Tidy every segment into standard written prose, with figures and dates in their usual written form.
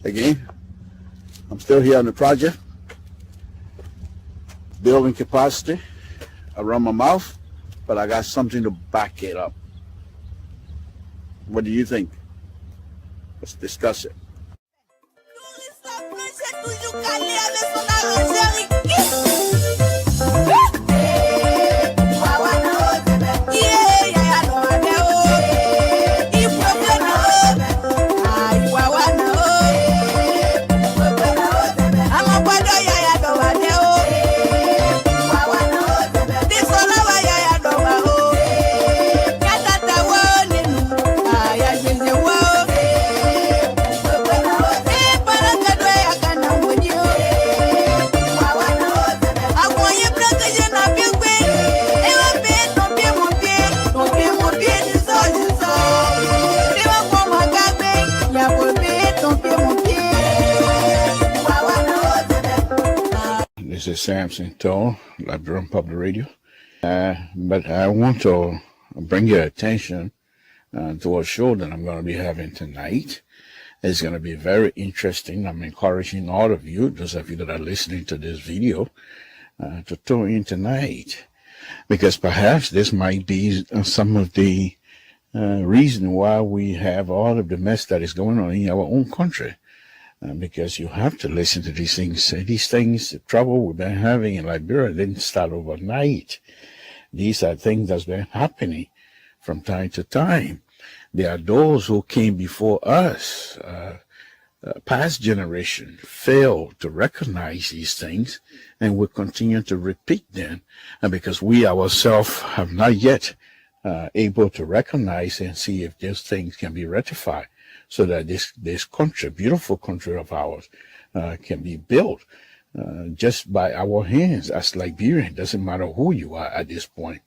Again, I'm still here on the project, building capacity around my mouth, but I got something to back it up. What do you think? Let's discuss it. This is Samson Toll, LIBERIA Public Radio. But I want to bring your attention to a show that I'm going to be having tonight. It's going to be very interesting. I'm encouraging all of you, those of you that are listening to this video, to tune in tonight, because perhaps this might be some of the reason why we have all of the mess that is going on in our own country. Because you have to listen to these things. These things, the trouble we've been having in Liberia didn't start overnight. These are things that's been happening from time to time. There are those who came before us, past generation, failed to recognize these things, and will continue to repeat them. And because we ourselves have not yet able to recognize and see if these things can be rectified, so that this country, beautiful country of ours, can be built just by our hands as Liberian. It doesn't matter who you are at this point.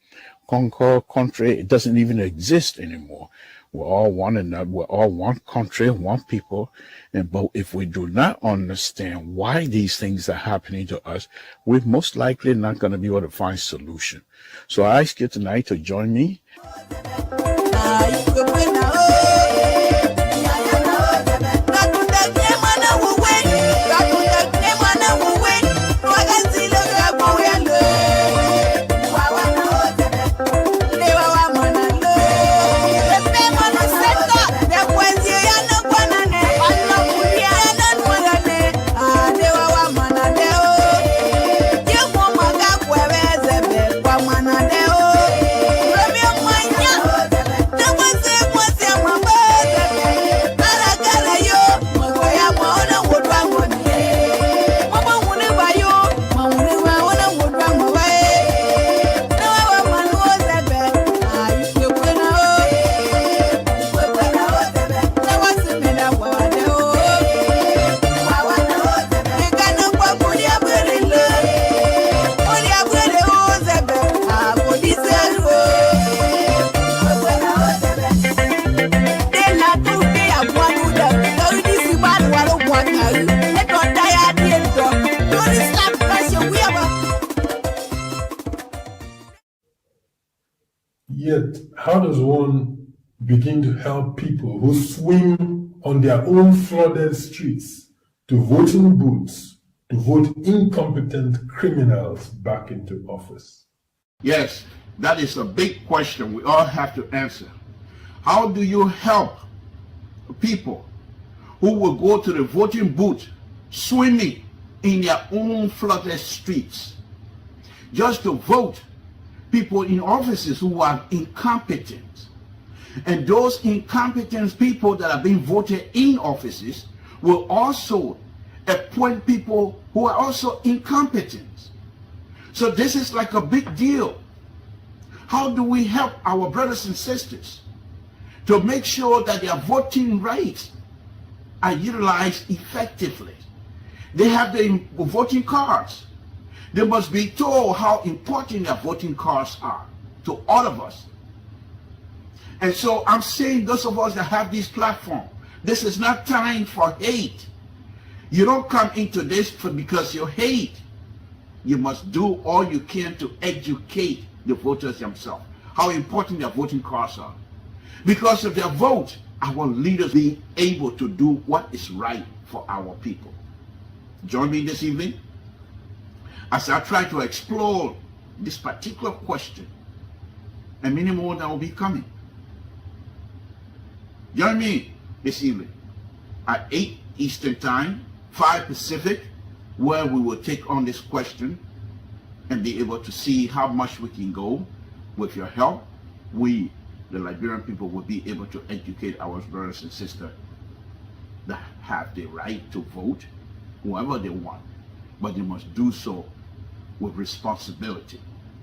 Concord country, it doesn't even exist anymore. We're all one another. We're all one country, one people. But if we do not understand why these things are happening to us, we're most likely not going to be able to find solution. So I ask you tonight to join me. Yet, how does one begin to help people who swim on their own flooded streets to voting booths to vote incompetent criminals back into office? Yes, that is a big question we all have to answer. How do you help people who will go to the voting booth swimming in their own flooded streets just to vote people in offices who are incompetent? And those incompetent people that are being voted in offices will also appoint people who are also incompetent. So this is like a big deal. How do we help our brothers and sisters to make sure that their voting rights are utilized effectively? They have the voting cards. They must be told how important their voting cards are to all of us. And so I'm saying those of us that have this platform, this is not time for hate. You don't come into this because you hate. You must do all you can to educate the voters themselves, how important their voting cards are. Because of their vote, our leaders being able to do what is right for our people. Join me this evening as I try to explore this particular question and many more that will be coming. Join me this evening at 8 Eastern Time, 5 Pacific, where we will take on this question and be able to see how much we can go. With your help, we, the Liberian people, will be able to educate our brothers and sisters that have the right to vote whoever they want, but they must do so with responsibility.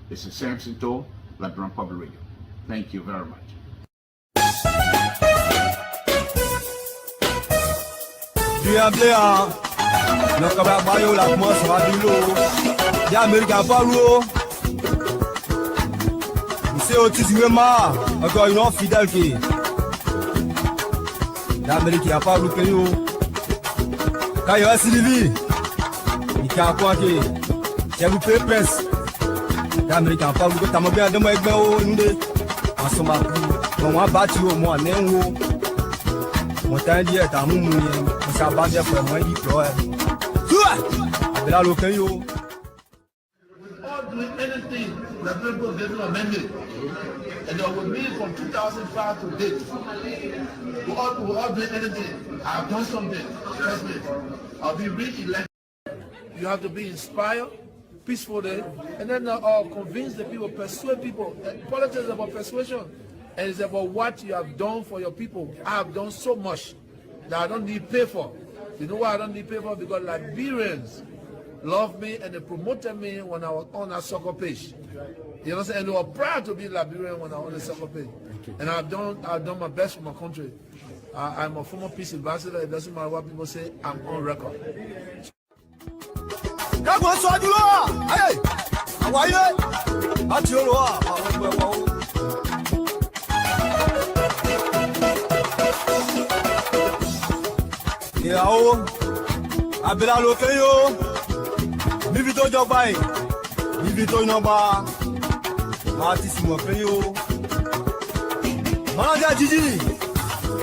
This is Samson Toll, Liberian Public Radio. Thank you very much. C'est autisme-ma, encore une autre fidèle qui l'Amérique n'a pas loupé. Quand il y a Sylvie, il y a quoi qui j'ai loupé presse. L'Amérique n'a pas loupé. T'as mon bien de moi, en ce moment, on va battre au moins, mon temps d'hier, t'as mon moyen, on s'est battu pour moi, il pleure. Avec la locale. Doing anything that people get amended, and there will be from 2005 to date. We're all doing anything. I've done something. Trust me. I'll be re-elected. You have to be inspired, peacefully, and then convince the people, persuade people. Politics is about persuasion, and it's about what you have done for your people. I have done so much that I don't need pay for. You know why I don't need pay for? Because Liberians loved me and they promoted me when I was on a soccer page. You know what I'm saying? And they were proud to be Liberian when I was on the soccer page. And I've done my best for my country. I'm a former peace ambassador. It doesn't matter what people say. I'm on record. Vivito Jobai, Vivito Noba, Martissimo Peyo, Manager Gigi,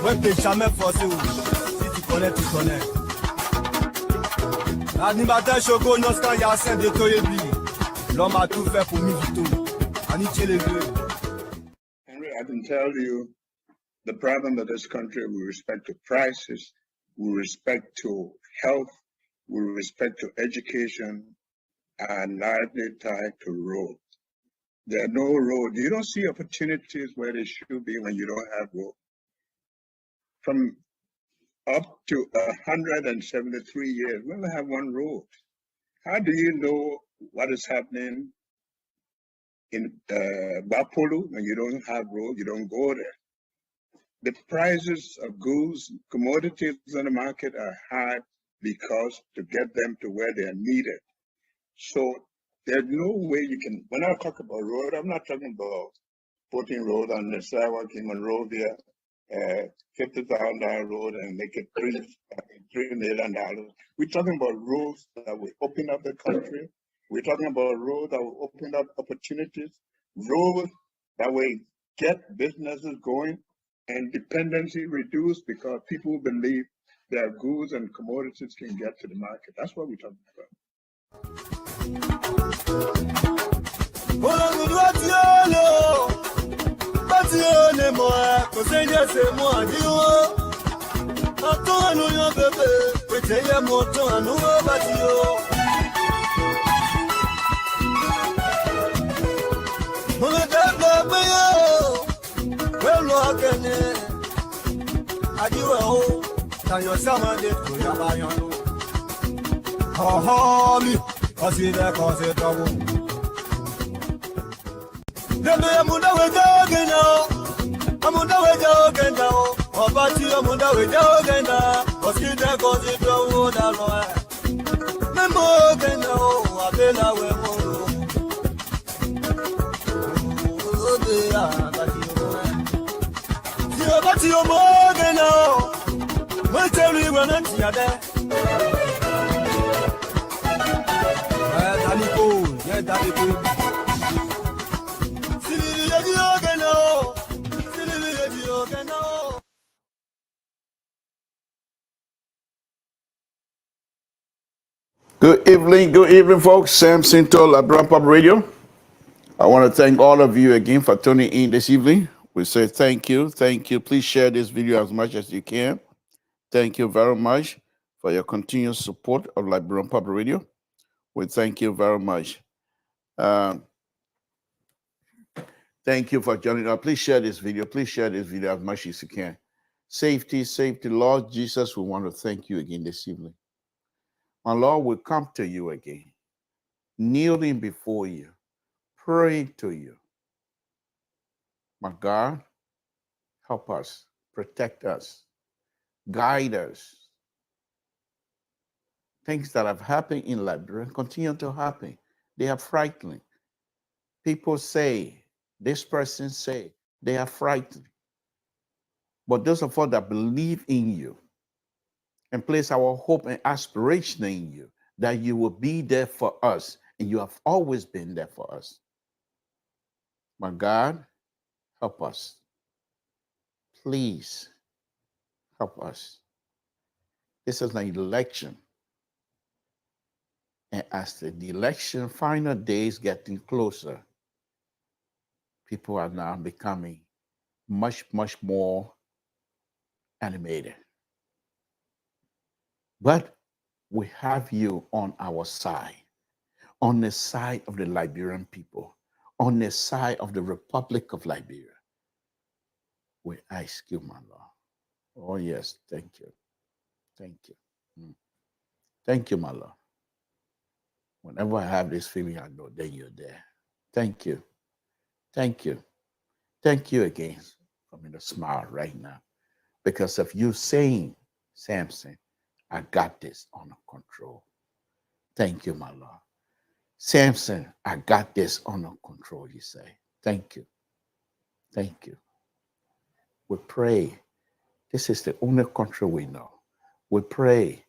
when they jamais forcé, si tu connais, tu connais. L'animateur Choco, Nosca Yassen de Toyebi, l'homme a tout fait pour Vivito, Aniche les deux. Henry, I can tell you the problem of this country with respect to prices, with respect to health, with respect to education, and largely tied to roads. There are no roads. You don't see opportunities where they should be when you don't have roads. From up to 173 years, we only have one road. How do you know what is happening in Bapolu when you don't have roads? You don't go there. The prices of goods, commodities on the market are high because to get them to where they are needed. So there's no way you can, when I talk about road, I'm not talking about putting road on the sidewalk in Monrovia, $50,000 road and make it $3 million. We're talking about roads that will open up the country. We're talking about roads that will open up opportunities, roads that will get businesses going and dependency reduced because people believe their goods and commodities can get to the market. That's what we're talking about. Good evening, folks. Samson to LIBERIA Pub Radio. I want to thank all of you again for tuning in this evening. We say thank you. Please share this video as much as you can. Thank you very much for your continued support of LIBERIA Pub Radio. We thank you very much. Thank you for joining us. Please share this video. As much as you can. Safety, Lord Jesus, we want to thank you again this evening. My Lord, we come to you again, kneeling before you, praying to you. My God, help us, protect us, guide us. Things that have happened in Liberia continue to happen. They are frightening. People say, this person say, they are frightened. But those of us that believe in you and place our hope and aspiration in you, that you will be there for us, and you have always been there for us. My God, help us. Please help us. This is an election. And as the election final days getting closer, people are now becoming much more animated. But we have you on our side, on the side of the Liberian people, on the side of the Republic of Liberia. We ask you, my Lord. Oh, yes, thank you. Thank you. Thank you, my Lord. Whenever I have this feeling, I know that you're there. Thank you. Thank you. Thank you again for me to smile right now. Because of you saying, Samson, I got this under control. Thank you, my Lord. Samson, I got this under control, you say. Thank you. Thank you. We pray. This is the only country we know. We pray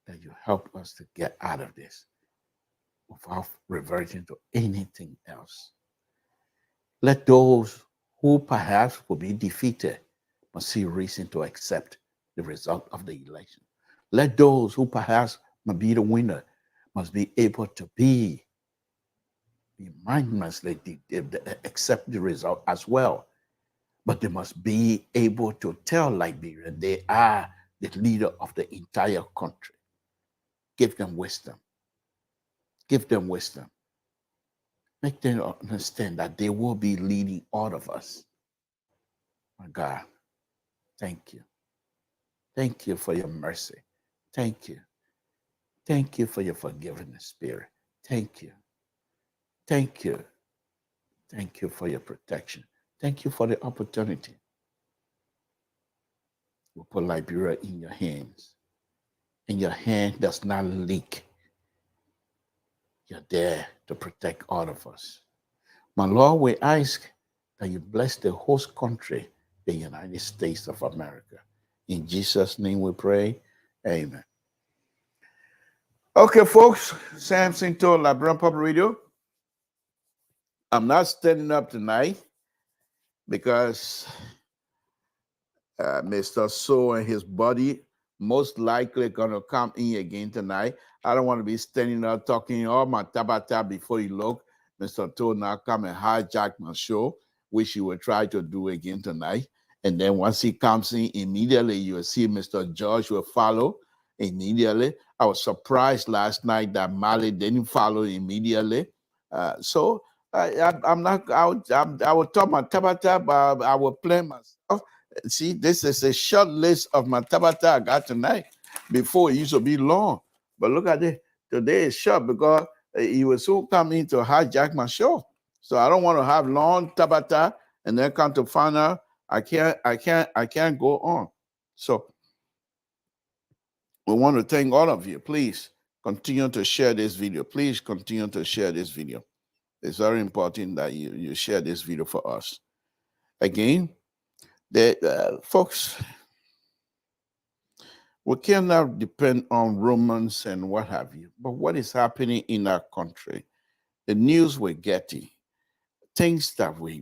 that you help us to get out of this without reverting to anything else. Let those who perhaps will be defeated must see reason to accept the result of the election. Let those who perhaps must be the winner must be able to be mindlessly accept the result as well. But they must be able to tell Liberia they are the leader of the entire country. Give them wisdom. Give them wisdom. Make them understand that they will be leading all of us. My God, thank you. Thank you for your mercy. Thank you. Thank you for your forgiving spirit. Thank you. Thank you. Thank you for your protection. Thank you for the opportunity. We put Liberia in your hands. And your hand does not leak. You're there to protect all of us. My Lord, we ask that you bless the host country, the United States of America. In Jesus' name we pray. Amen. Okay, folks, Samson to LIBERIA Pub Radio. I'm not standing up tonight because Mr. So and his buddy most likely gonna come in again tonight. I don't want to be standing up talking all my tabata before you look. Mr. To now come and hijack my show, which he will try to do again tonight. And then once he comes in, immediately you'll see Mr. George will follow immediately. I was surprised last night that Mali didn't follow immediately. So I'm not out. I will talk my tabata, but I will play myself. See, this is a short list of my tabata I got tonight. Before it used to be long, but look at it. Today is short because he will soon come in to hijack my show. So I don't want to have long tabata and then come to find out I can't go on. So we want to thank all of you. Please continue to share this video. Please continue to share this video. It's very important that you share this video for us. Again, folks, we cannot depend on rumors and what have you. But what is happening in our country, the news we're getting, things that we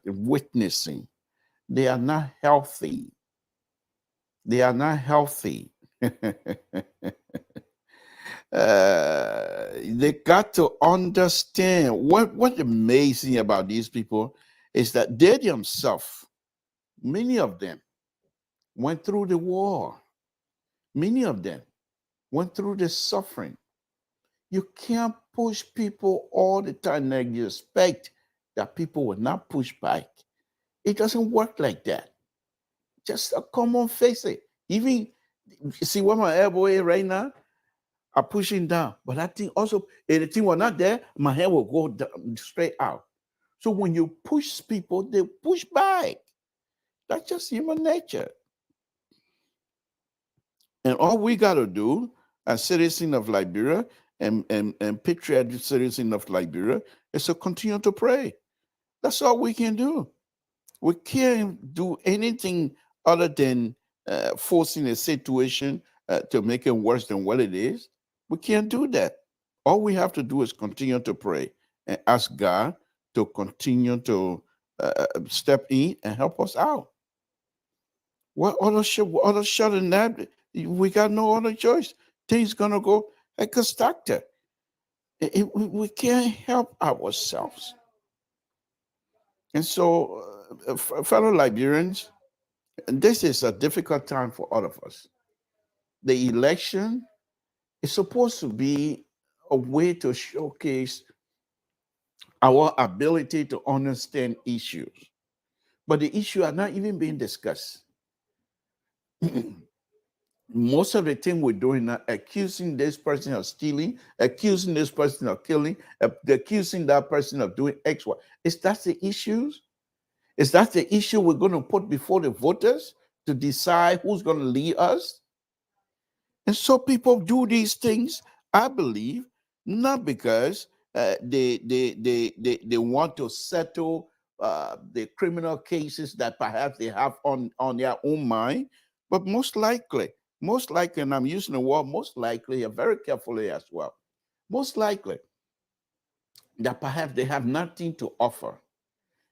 witnessing, they are not healthy. They are not healthy. They got to understand what's amazing about these people is that they themselves, many of them, went through the war. Many of them went through the suffering. You can't push people all the time and you expect that people will not push back. It doesn't work like that. Just a common face it. Even you see where my elbow is right now, I'm pushing down. But that thing also, if the thing was not there, my hand will go down, straight out. So when you push people, they push back. That's just human nature. And all we got to do as citizens of Liberia and patriotic citizens of Liberia is to continue to pray. That's all we can do. We can't do anything other than forcing a situation to make it worse than what it is. We can't do that. All we have to do is continue to pray and ask God to continue to step in and help us out. What other shot than that? We got no other choice. Things gonna go like a starter. We can't help ourselves. And so, fellow Liberians, this is a difficult time for all of us. The election is supposed to be a way to showcase our ability to understand issues. But the issues are not even being discussed. Most of the thing we're doing now, accusing this person of stealing, accusing this person of killing, accusing that person of doing X, Y. Is that the issues? Is that the issue we're going to put before the voters to decide who's going to lead us? And so people do these things, I believe, not because they want to settle the criminal cases that perhaps they have on their own mind, but most likely, and I'm using the word most likely very carefully as well, most likely that perhaps they have nothing to offer.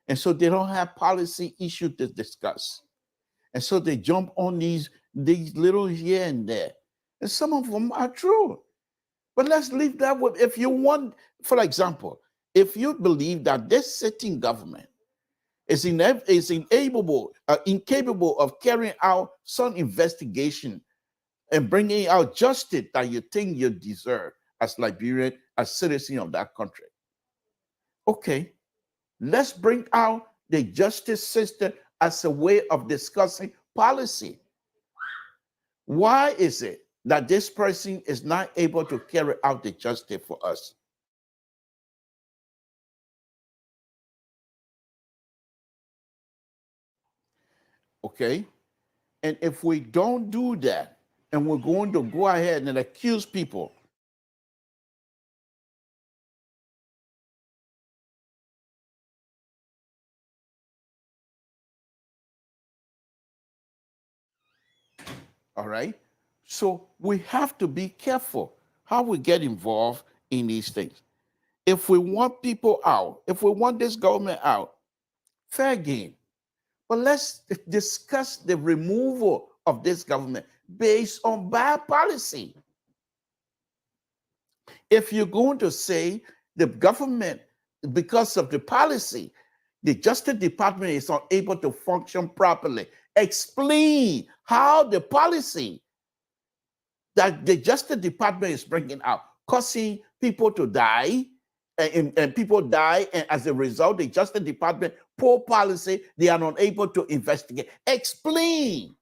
And so they don't have policy issues to discuss. And so they jump on these little here and there. And some of them are true. But let's leave that with, if you want, for example, if you believe that this sitting government is incapable of carrying out some investigation and bringing out justice that you think you deserve as Liberian, as citizen of that country. Okay, let's bring out the justice system as a way of discussing policy. Why is it that this person is not able to carry out the justice for us? Okay, and if we don't do that, and we're going to go ahead and accuse people, all right? So we have to be careful how we get involved in these things. If we want people out, if we want this government out, fair game. But let's discuss the removal of this government based on bad policy. If you're going to say the government, because of the policy, the Justice Department is unable to function properly, explain how the policy that the Justice Department is bringing out, causing people to die, and people die, and as a result, the Justice Department, poor policy, they are unable to investigate. Explain.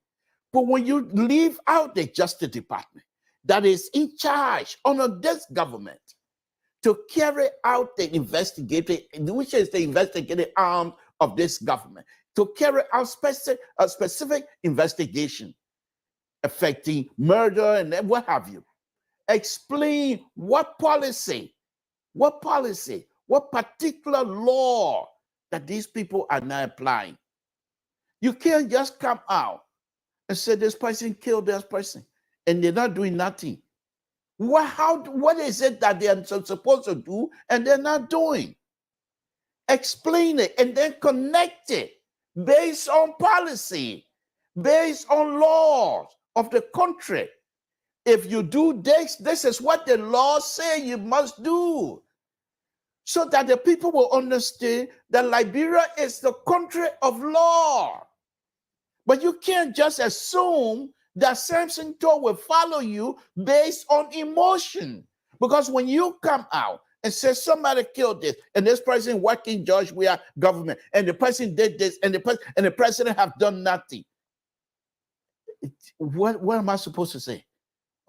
But when you leave out the Justice Department that is in charge under this government to carry out the investigative, which is the investigative arm of this government, to carry out a specific investigation affecting murder and what have you. Explain what policy, what particular law that these people are now applying. You can't just come out and say this person killed this person and they're not doing nothing. What is it that they are supposed to do and they're not doing? Explain it and then connect it based on policy, based on laws of the country. if you do this, this is what the law say you must do. So that the people will understand that Liberia is the country of law. But you can't just assume that Samson Toll will follow you based on emotion. Because when you come out and say somebody killed this, and this person working judge, we are government, and the person did this, and the president have done nothing. What am I supposed to say?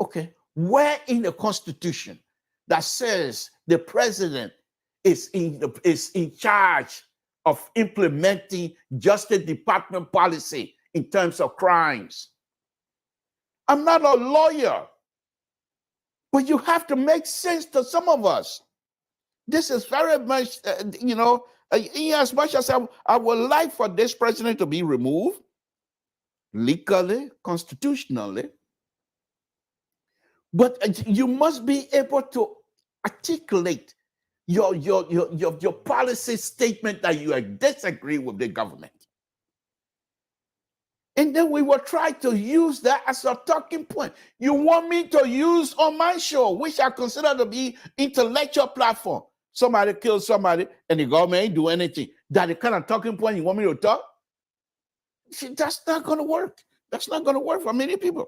Okay, where in the Constitution that says the president is in charge of implementing Justice Department policy in terms of crimes? I'm not a lawyer, but you have to make sense to some of us. This is very much, in as much as I would like for this president to be removed, legally, constitutionally, but you must be able to articulate your policy statement that you disagree with the government. And then we will try to use that as a talking point. You want me to use on my show, which I consider to be intellectual platform. Somebody kills somebody and the government ain't do anything. That the kind of talking point you want me to talk? See, that's not going to work. That's not going to work for many people.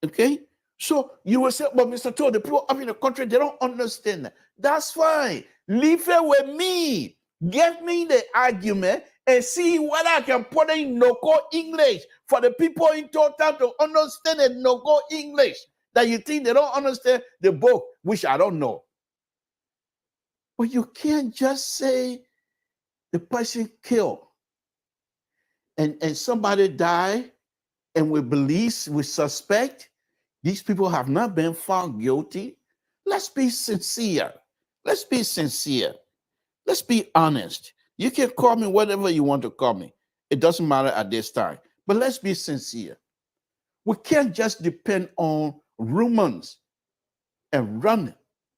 Okay? So you will say, but Mr. Toll, the people up in the country, they don't understand that. That's fine. Leave it with me. Give me the argument and see what I can put in no-go English for the people in total to understand the no-go English. That you think they don't understand the book, which I don't know. But you can't just say the person killed and somebody died and we suspect these people have not been found guilty. Let's be sincere. Let's be sincere. Let's be honest. You can call me whatever you want to call me. It doesn't matter at this time. But let's be sincere. We can't just depend on rumors and run a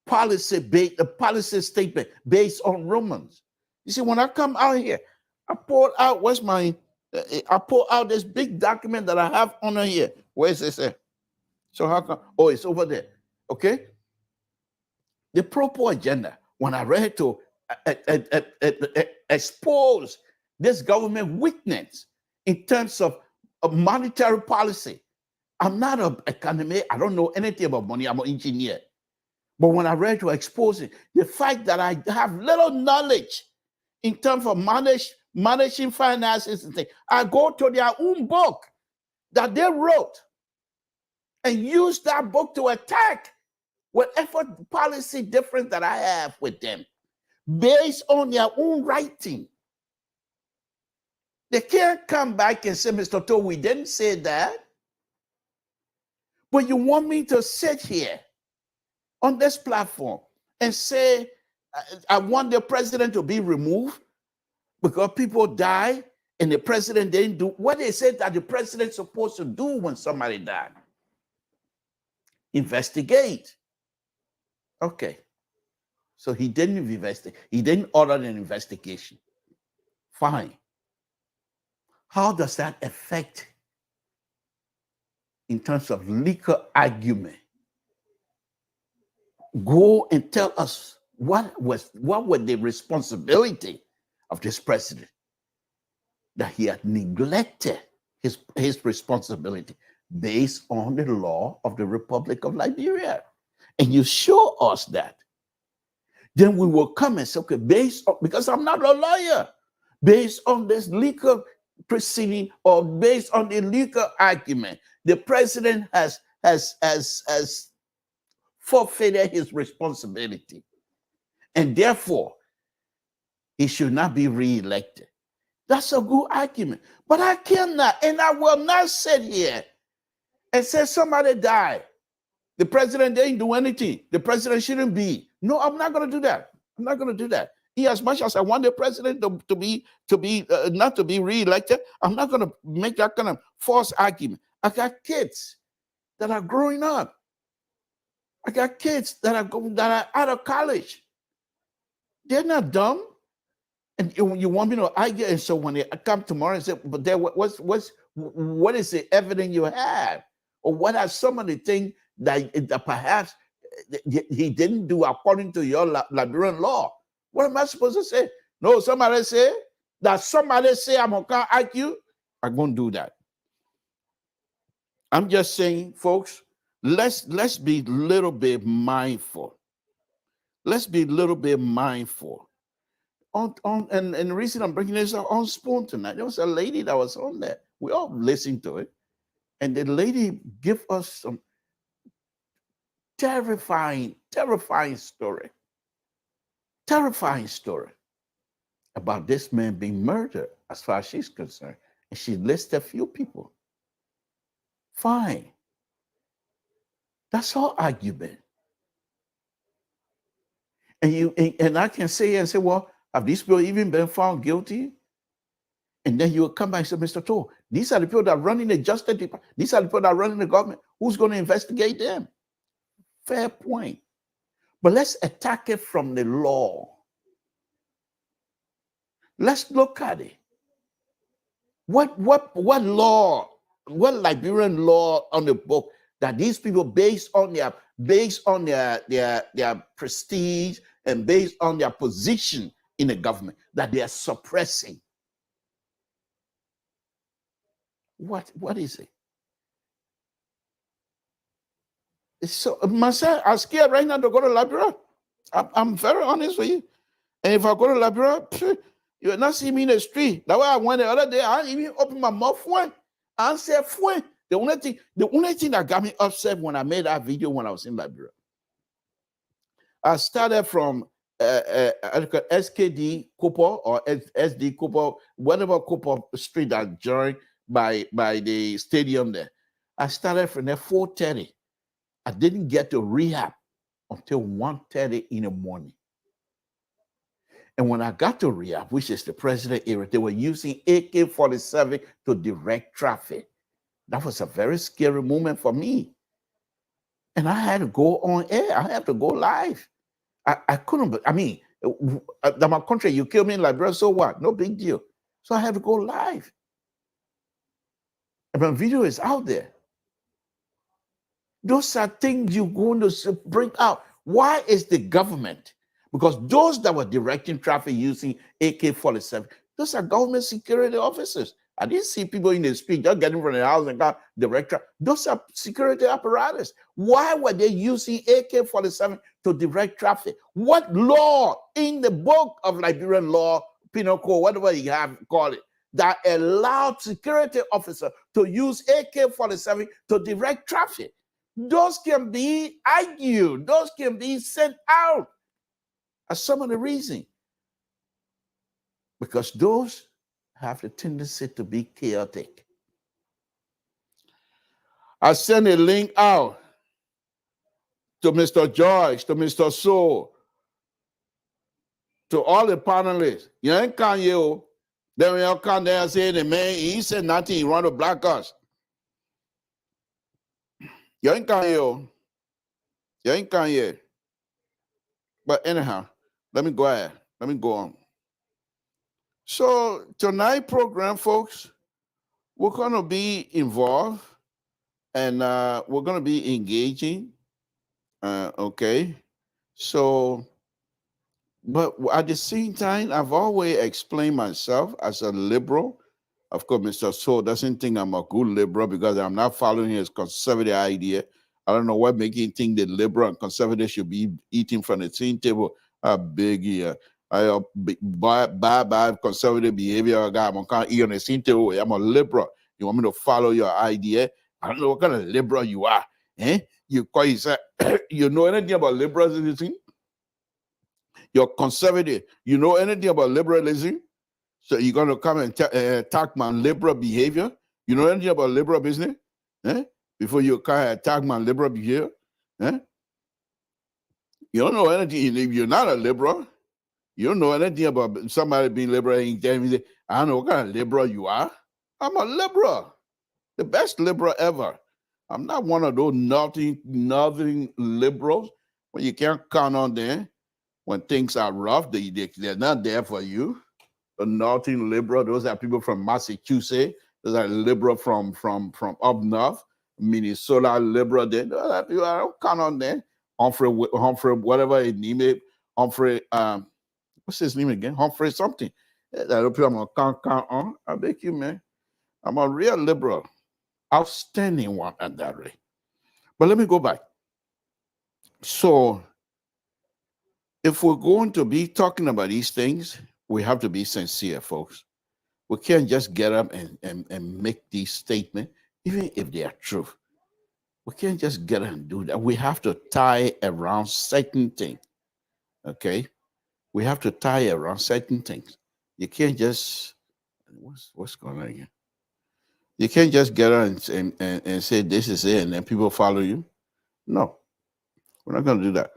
policy statement based on rumors. You see, when I come out here, I pulled out this big document that I have on here. Where is this at? So how come? Oh, it's over there. Okay. The proper agenda, when I read to expose this government weakness in terms of monetary policy. I'm not an economist. I don't know anything about money. I'm an engineer. But when I read to expose it, the fact that I have little knowledge in terms of managing finances and things, I go to their own book that they wrote and use that book to attack whatever policy difference that I have with them based on their own writing. They can't come back and say, Mr. Toll, we didn't say that. But you want me to sit here on this platform and say, I want the president to be removed because people die and the president didn't do what they said that the president's supposed to do when somebody died. Investigate. Okay. So he didn't investigate. He didn't order an investigation. Fine. How does that affect in terms of legal argument? Go and tell us what was the responsibility of this president, that he had neglected his responsibility based on the law of the Republic of Liberia. And you show us that. Then we will come and say, okay, based on, because I'm not a lawyer, based on this legal proceeding or based on the legal argument, the president has forfeited his responsibility. And therefore, he should not be re-elected. That's a good argument. But I cannot, and I will not sit here and say somebody died. The president didn't do anything. The president shouldn't be. No, I'm not going to do that. I'm not going to do that. As much as I want the president to be not to be re-elected, I'm not going to make that kind of false argument. I got kids that are growing up. I got kids that are out of college. They're not dumb. And you want me to argue? And so when they come tomorrow and say, but what is the evidence you have? Or what are some of the things that perhaps he didn't do according to your Liberian law? What am I supposed to say? No, somebody say I'm going to argue. I'm going to do that. I'm just saying, folks, let's be a little bit mindful. Let's be a little bit mindful. And the reason I'm bringing this up on Spoon tonight, there was a lady that was on there. We all listened to it. And the lady gave us some terrifying story. Terrifying story about this man being murdered, as far as she's concerned. And she listed a few people. Fine. That's all argument. And I can say and say, well, have these people even been found guilty? And then you will come back and say, Mr. Toll, these are the people that are running the justice department. These are the people that are running the government. Who's going to investigate them? Fair point. But let's attack it from the law. Let's look at it. What law, what Liberian law on the book that these people, based on their prestige and based on their position in the government, that they are suppressing? What is it? So myself, I'm scared right now to go to Liberia. I'm very honest with you. And if I go to Liberia, you will not see me in the street. That's why I went the other day. I didn't even open my mouth when I said when. The only thing that got me upset when I made that video when I was in Liberia, I started from SKD Cooper or SD Cooper, whatever Cooper street that joined by the stadium there. I started from there 4:30. I didn't get to rehab until 1:30 in the morning. And when I got to rehab, which is the president area, they were using AK-47 to direct traffic. That was a very scary moment for me. And I had to go on air. I had to go live. I couldn't, I mean, my country, you kill me in Liberia, so what? No big deal. So I had to go live. And my video is out there. Those are things you're going to bring out. Why is the government? Because those that were directing traffic using AK-47, those are government security officers. I didn't see people in the street just getting from the house and got direct traffic. Those are security apparatus. Why were they using AK-47 to direct traffic? What law in the book of Liberian law, penal code, whatever you have called it, that allowed security officer to use AK-47 to direct traffic? Those can be argued. Those can be sent out as some of the reason. Because those have the tendency to be chaotic. I sent a link out to Mr. George, to Mr. Soul, to all the panelists. You ain't can you. Then we all come there and say, the man, he said nothing, he want to block us. You ain't can you. You ain't can you. But anyhow, let me go ahead. Let me go on. So tonight program, folks, we're going to be involved and we're going to be engaging. Okay. So, but at the same time, I've always explained myself as a liberal. Of course, Mr. Soul doesn't think I'm a good liberal because I'm not following his conservative idea. I don't know what makes him think that liberal and conservative should be eating from the same table. I beg you. I bad conservative behavior guy. I'm on the same table. I'm a liberal. You want me to follow your idea? I don't know what kind of liberal you are. Eh? You call yourself, you know anything about liberalism? You're conservative. You know anything about liberalism? So you're going to come and attack my liberal behavior? You know anything about liberal business? Eh? Before you come and attack my liberal behavior? Eh? You don't know anything. If you're not a liberal, you don't know anything about somebody being liberal and tell me, I don't know what kind of liberal you are. I'm a liberal. The best liberal ever. I'm not one of those nothing liberals when you can't count on them. When things are rough, they're not there for you. The nothing liberal, those are people from Massachusetts. Those are liberal from up north. Minnesota liberal. There, I don't count on them. Humphrey, whatever his name is. Humphrey, what's his name again? Humphrey something. That I'm gonna count on. I beg you, man. I'm a real liberal, outstanding one at that rate. But let me go back. So, if we're going to be talking about these things, we have to be sincere, folks. We can't just get up and make these statements, even if they are true. We can't just get up and do that. We have to tie around certain things, okay? We have to tie around certain things. You can't just, what's going on here? You can't just get up and say, this is it, and then people follow you. No, we're not going to do that.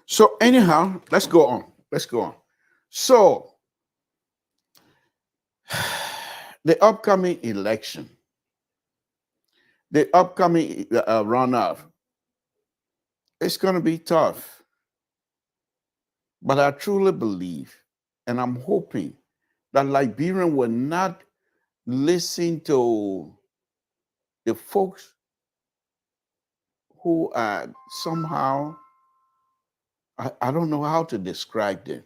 So anyhow, let's go on. Let's go on. So the upcoming election, the upcoming runoff, it's going to be tough. But I truly believe, and I'm hoping that Liberian will not listen to the folks who are somehow, I don't know how to describe them,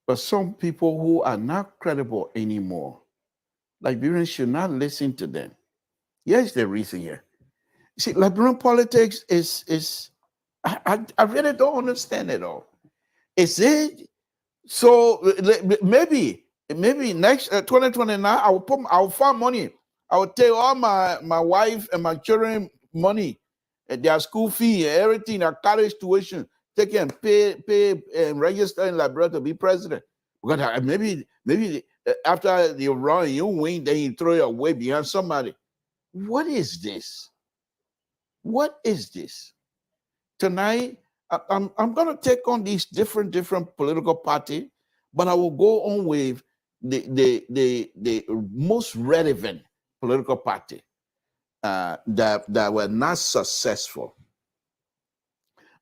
but some people who are not credible anymore. Liberians should not listen to them. Here's the reason here. See, Liberian politics is I really don't understand it all. Is it so? Maybe next 2029 I'll find money. I will take all my wife and my children money, their school fee, everything, their college tuition, take and pay and register in Liberia to be president. Because maybe after you run, you win, then you throw it away behind somebody. What is this? What is this? Tonight, I'm going to take on these different political parties, but I will go on with the most relevant political party that were not successful.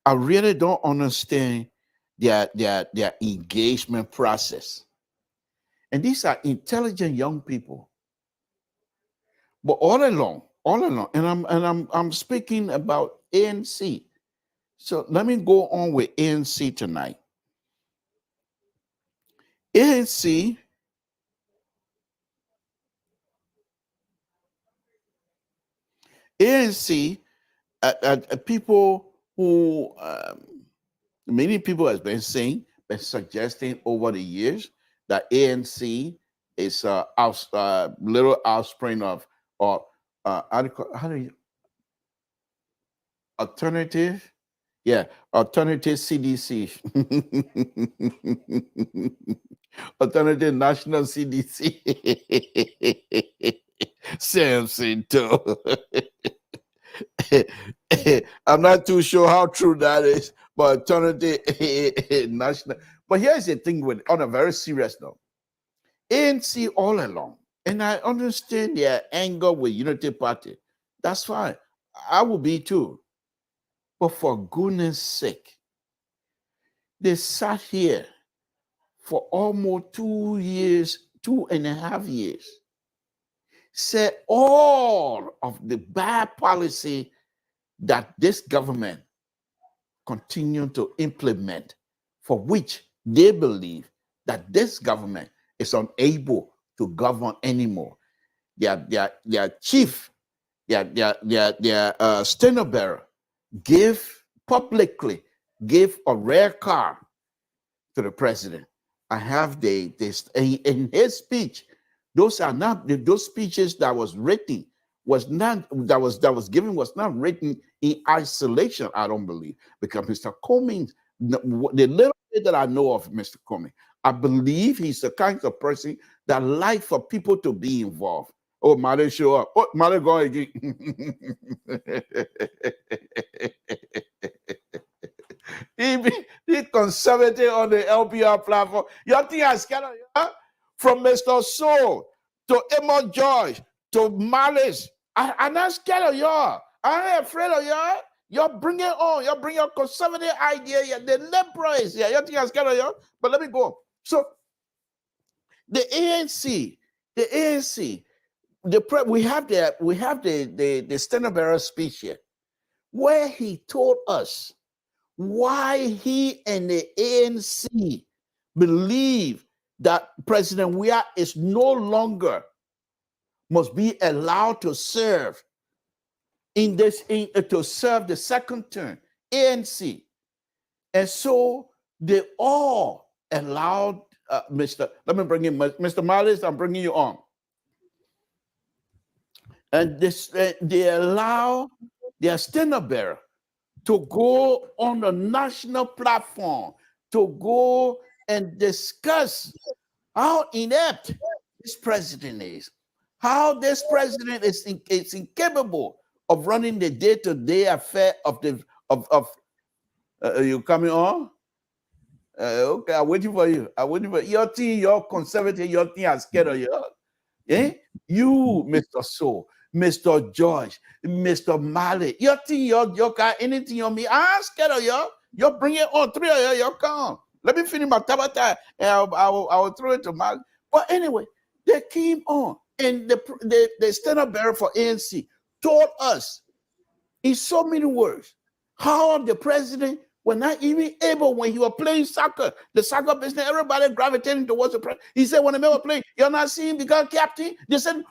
I really don't understand their engagement process. And these are intelligent young people. But all along, and I'm speaking about ANC. So let me go on with ANC tonight. ANC people who many people has been suggesting over the years that ANC is little offspring of, or how do you, alternative? Yeah, alternative CDC. Alternative National CDC. Samson too. I'm not too sure how true that is, but alternative national. But here's the thing with, on a very serious note, ANC all along, and I understand their anger with Unity Party. That's fine. I will be too. But for goodness sake, they sat here for almost 2 years, 2.5 years, said all of the bad policy that this government continued to implement, for which they believe that this government is unable to govern anymore. Their chief, their standard bearer, publicly gave a rare car to the president. I have this in his speech. Those are not those speeches that was written, was not written in isolation. I don't believe, because Mr. Comey, the little bit that I know of Mr. Comey, I believe he's the kind of person that likes for people to be involved. Oh, Mother show up. Oh, Mother go again. He conservative on the LPR platform. You think I scared of you? From Mr. Soul to Emma George to Malice. I'm not scared of y'all. I'm not afraid of y'all. Y'all bring it on. Y'all bring your conservative idea. Yeah, the liberal is here. You think I'm scared of y'all? But let me go. So the ANC, we have the standard bearer speech here, where he told us why he and the ANC believe that President Weah is no longer must be allowed to serve to serve the second term, ANC. And so they all allowed let me bring in Mr. Marlis, I'm bringing you on. And they allow their standard bearer to go on a national platform to go and discuss how inept this president is, how this president is incapable of running the day-to-day affair of you coming on? Okay, I'm waiting for you. Your team, your conservative, your team are scared of you. Eh? You, Mr. So, Mr. George, Mr. Mali, your team, your car, anything on me, I'm scared of you. You're bringing on three of you, come. Let me finish my tabata and I will throw it to Mali. But anyway, they came on and the standard bearer for ANC told us in so many words how the president were not even able, when you were playing soccer, the soccer business, everybody gravitating towards the president. He said, when the men were playing, you're not seeing because captain. He said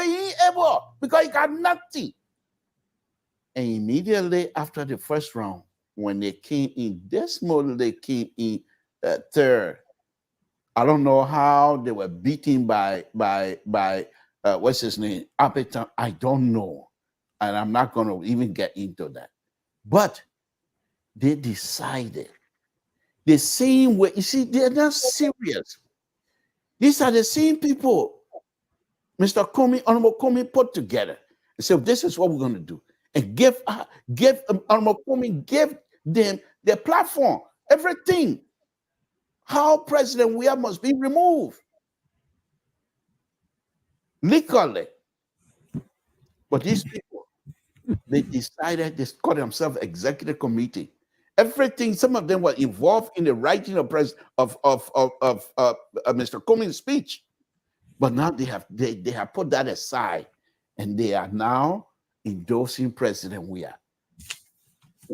he ain't able because he got nothing. And immediately after the first round, when they came in, this model, they came in third. I don't know how they were beaten by what's his name, Appleton. I don't know, and I'm not going to even get into that. But they decided the same way. You see, they're not serious. These are the same people Mr. Comey, Honorable Comey put together and said, this is what we're going to do. And give Honorable Comey, give them their platform, everything. How President Weah must be removed legally. But these people, they decided, they called themselves executive committee. Everything, some of them were involved in the writing of Mr. Comey's speech. But now they have put that aside and they are now endorsing President Weah.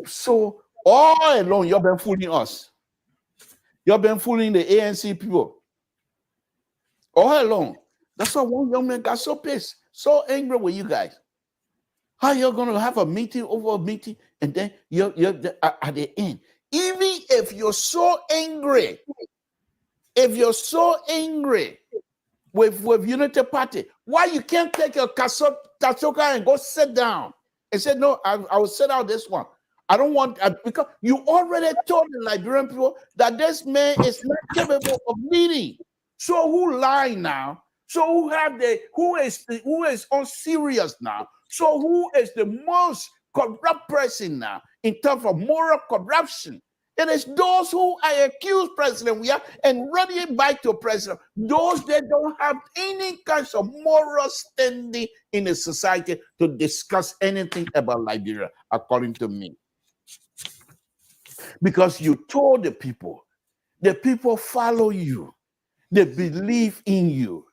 So all along, you've been fooling us. You've been fooling the ANC people. All along. That's why one young man got so pissed, so angry with you guys. How you're going to have a meeting over a meeting and then you're at the end. Even if you're so angry, with Unity Party, why you can't take your Tasoka and go sit down and say, no, I will sit out this one. I don't want, because you already told the Liberian people that this man is not capable of leading. So who lying now? So who is on serious now? So who is the most corrupt person now in terms of moral corruption? It is those who I accuse President Weah and running it back to President. Those that don't have any kinds of moral standing in the society to discuss anything about Liberia, according to me. Because you told the people follow you. They believe in you.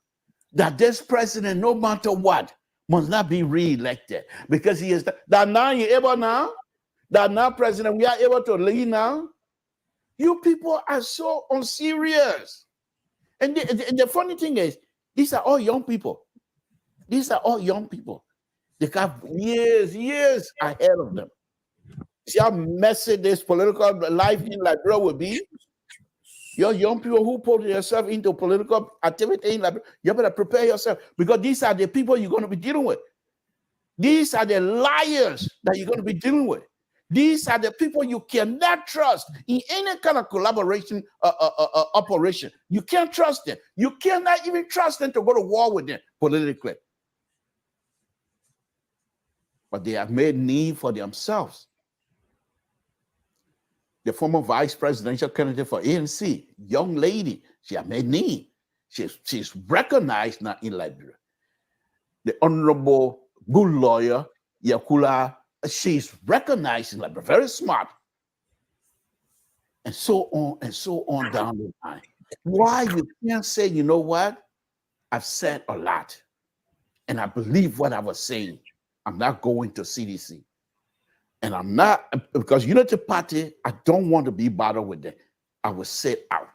That this president, no matter what, must not be re-elected. Because he is that now you're able now? That now President we are able to lead now? You people are so unserious. And the funny thing is, these are all young people. These are all young people. They have years ahead of them. See how messy this political life in Liberia will be? Your young people who put yourself into political activity in Liberia, you better prepare yourself, because these are the people you're going to be dealing with. These are the liars that you're going to be dealing with. These are the people you cannot trust in any kind of collaboration operation. You can't trust them. You cannot even trust them to go to war with them politically. But they have made need for themselves. The former vice presidential candidate for ANC, young lady, she has made need. She's recognized now in Liberia. The honorable good lawyer, Yakula, she's recognized in Liberia, very smart. And so on down the line. Why you can't say, you know what? I've said a lot. and I believe what I was saying. I'm not going to CDC. And I'm not, because Unity Party, I don't want to be bothered with them. I will sit out.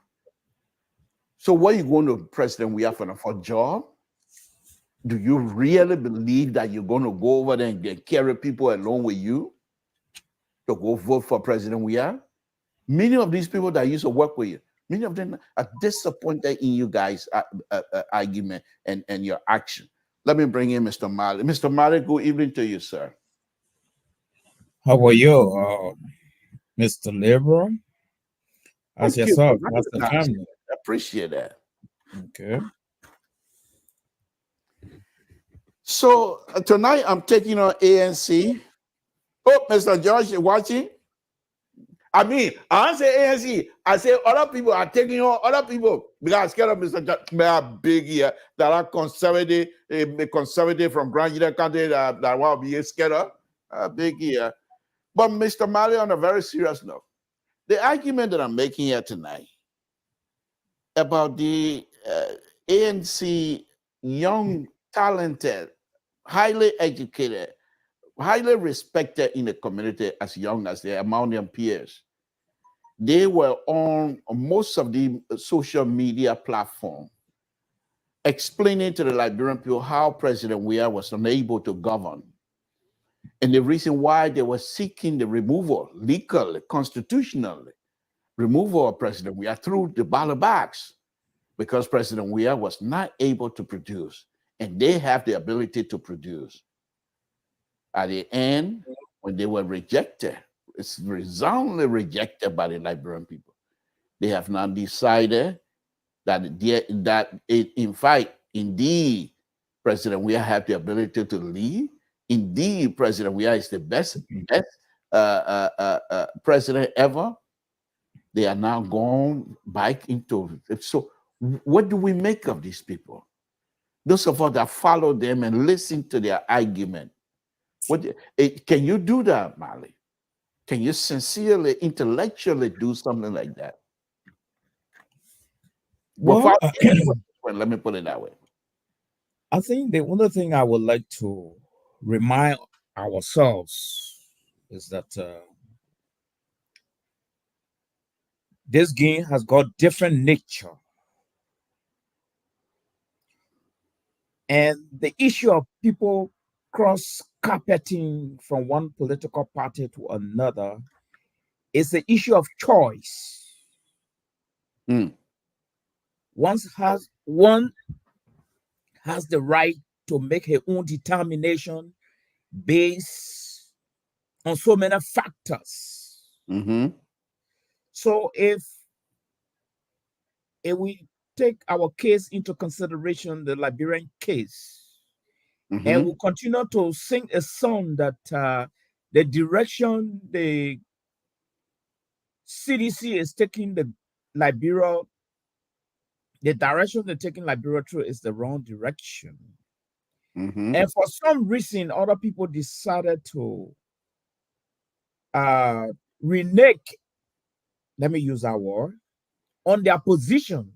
So what are you going to President we have for a job? Do you really believe that you're going to go over there and carry people along with you to go vote for President we have? Many of these people that used to work with you, many of them are disappointed in you guys' argument and your action. Let me bring in Mr. Mali. Mr. Mali, good evening to you, sir. How are you, Mr. Liberal? As yourself, as the family. I appreciate that. Okay. So tonight I'm taking on ANC. Oh, Mr. George, you watching? I mean, I don't say ANC. I say other people are taking on other people because I'm scared of Mr. George. Big here that are conservative, conservative from Grand Union Country that will be scared of. Big here. But Mr. Mali, on a very serious note, the argument that I'm making here tonight about the ANC young, talented, highly educated, highly respected in the community as young as they are among their peers. They were on most of the social media platform explaining to the Liberian people how President Weah was unable to govern. And the reason why they were seeking the removal, legally, constitutionally, removal of President Weah through the ballot box, because President Weah was not able to produce, and they have the ability to produce. At the end, when they were rejected, it's resoundingly rejected by the Liberian people. They have now decided that in fact, indeed, President Weah have the ability to lead. Indeed, President Weah is the best president ever. They are now gone back into it. So what do we make of these people? Those of us that follow them and listen to their argument. Can you do that, Mali? Can you sincerely, intellectually do something like that? Well, let me put it that way. I think the only thing I would like to remind ourselves is that this game has got different nature. And the issue of people cross-carpeting from one political party to another is the issue of choice. One has the right to make her own determination based on so many factors. So if we take our case into consideration, the Liberian case, and we continue to sing a song that the direction the CDC is taking the Liberia, the direction they're taking Liberia through is the wrong direction. And for some reason, other people decided to renege, let me use that word, on their position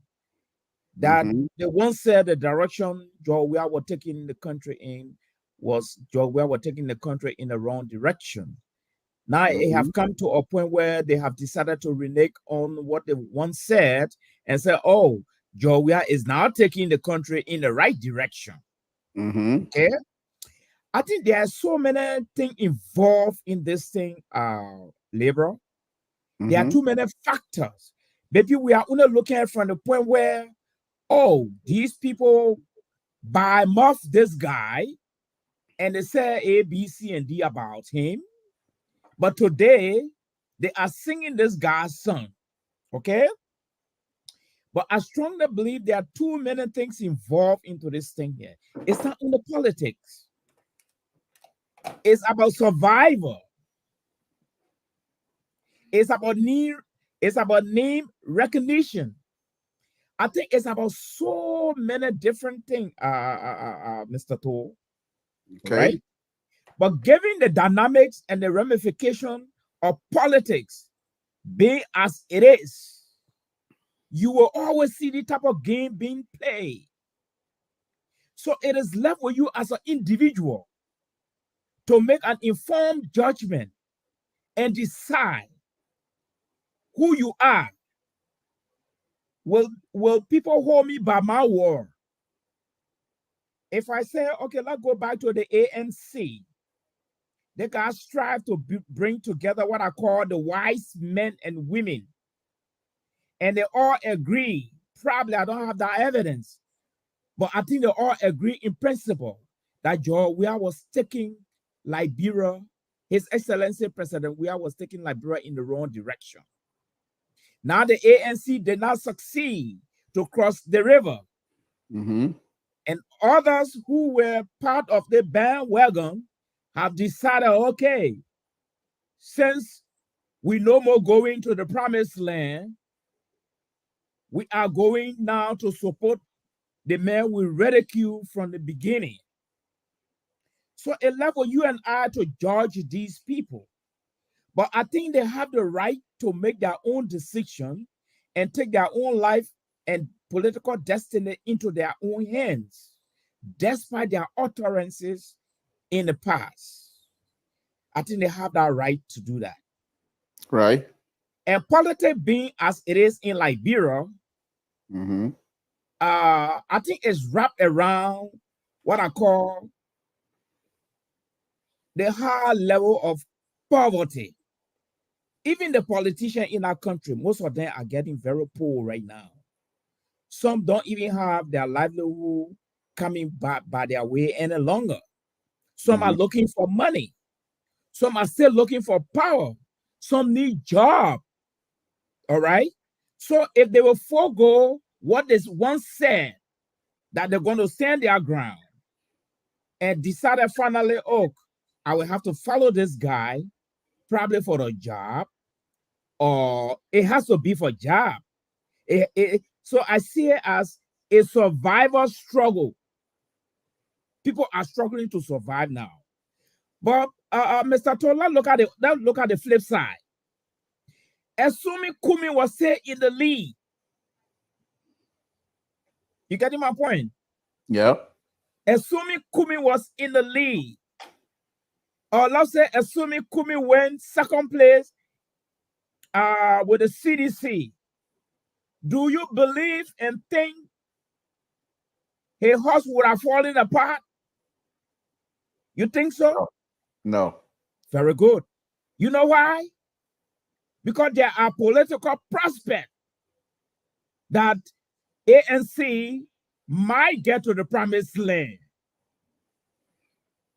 that they once said the direction George Weah were taking the country in was George Weah were taking the country in the wrong direction. Now it have come to a point where they have decided to renege on what they once said and say, oh, George Weah is now taking the country in the right direction. Okay. I think there are so many things involved in this thing, Liberal. There are too many factors. Maybe we are only looking at from the point where, oh, these people buy muff this guy and they say A, B, C, and D about him. But today, they are singing this guy's song. Okay? But I strongly believe there are too many things involved into this thing here. It's not only politics. It's about survival. It's about name recognition. I think it's about so many different things, Mr. Toll. Okay. Right? But given the dynamics and the ramification of politics being as it is, you will always see the type of game being played. So it is left with you as an individual to make an informed judgment and decide who you are. Will people hold me by my word? If I say, okay, let's go back to the ANC, they can strive to bring together what I call the wise men and women. And they all agree. Probably I don't have that evidence, but I think they all agree in principle that George Weah was taking Liberia, His Excellency President Weah was taking Liberia in the wrong direction. Now the ANC did not succeed to cross the river. Mm-hmm. And others who were part of the bandwagon have decided, okay, since we no more going to the promised land, we are going now to support the man we ridiculed from the beginning. So it left for you and I to judge these people. But I think they have the right to make their own decision and take their own life and political destiny into their own hands, despite their utterances in the past. I think they have that right to do that. Right. And politics being as it is in Liberia, Mm-hmm. I think it's wrapped around what I call the high level of poverty. Even the politicians in our country, most of them are getting very poor right now. Some don't even have their livelihood coming back by their way any longer. Some are looking for money. Some are still looking for power. Some need job. All right. So if they will forego what is once said, that they're going to stand their ground and decided finally, oh, I will have to follow this guy, probably for the job, or it has to be for job. So I see it as a survival struggle. People are struggling to survive now. But Mr. Tola, look at the flip side. Assuming Kumi was say in the lead, you getting my point? Yeah. Assuming Kumi was in the lead, or let's say assuming Kumi went second place with the CDC, do you believe and think his horse would have fallen apart? You think so? No. Very good. You know why? Because there are political prospects that ANC might get to the promised land.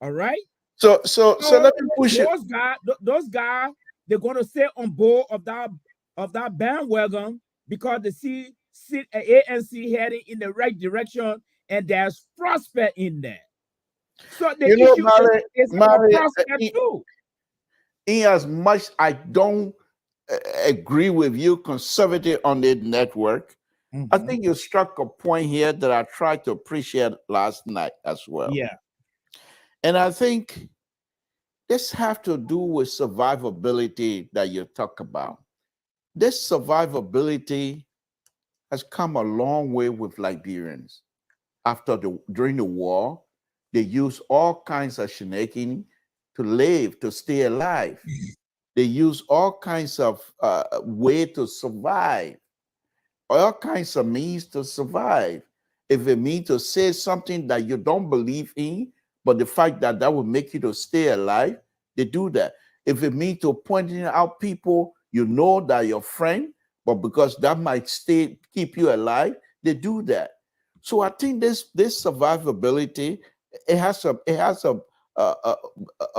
All right? So let me push it. Those guys, they're going to stay on board of that bandwagon because they see ANC heading in the right direction and there's prospect in there. So the issue is about prospect too. In as much I don't agree with you, conservative on the network, I think you struck a point here that I tried to appreciate last night as well. Yeah. And I think this have to do with survivability that you talk about. This survivability has come a long way with Liberians. During the war, they used all kinds of shenanigans to live, to stay alive. They use all kinds of way to survive, all kinds of means to survive. If it means to say something that you don't believe in, but the fact that that will make you to stay alive, they do that. If it means to pointing out people you know that your friend, but because that might keep you alive, they do that. So I think this survivability, it has a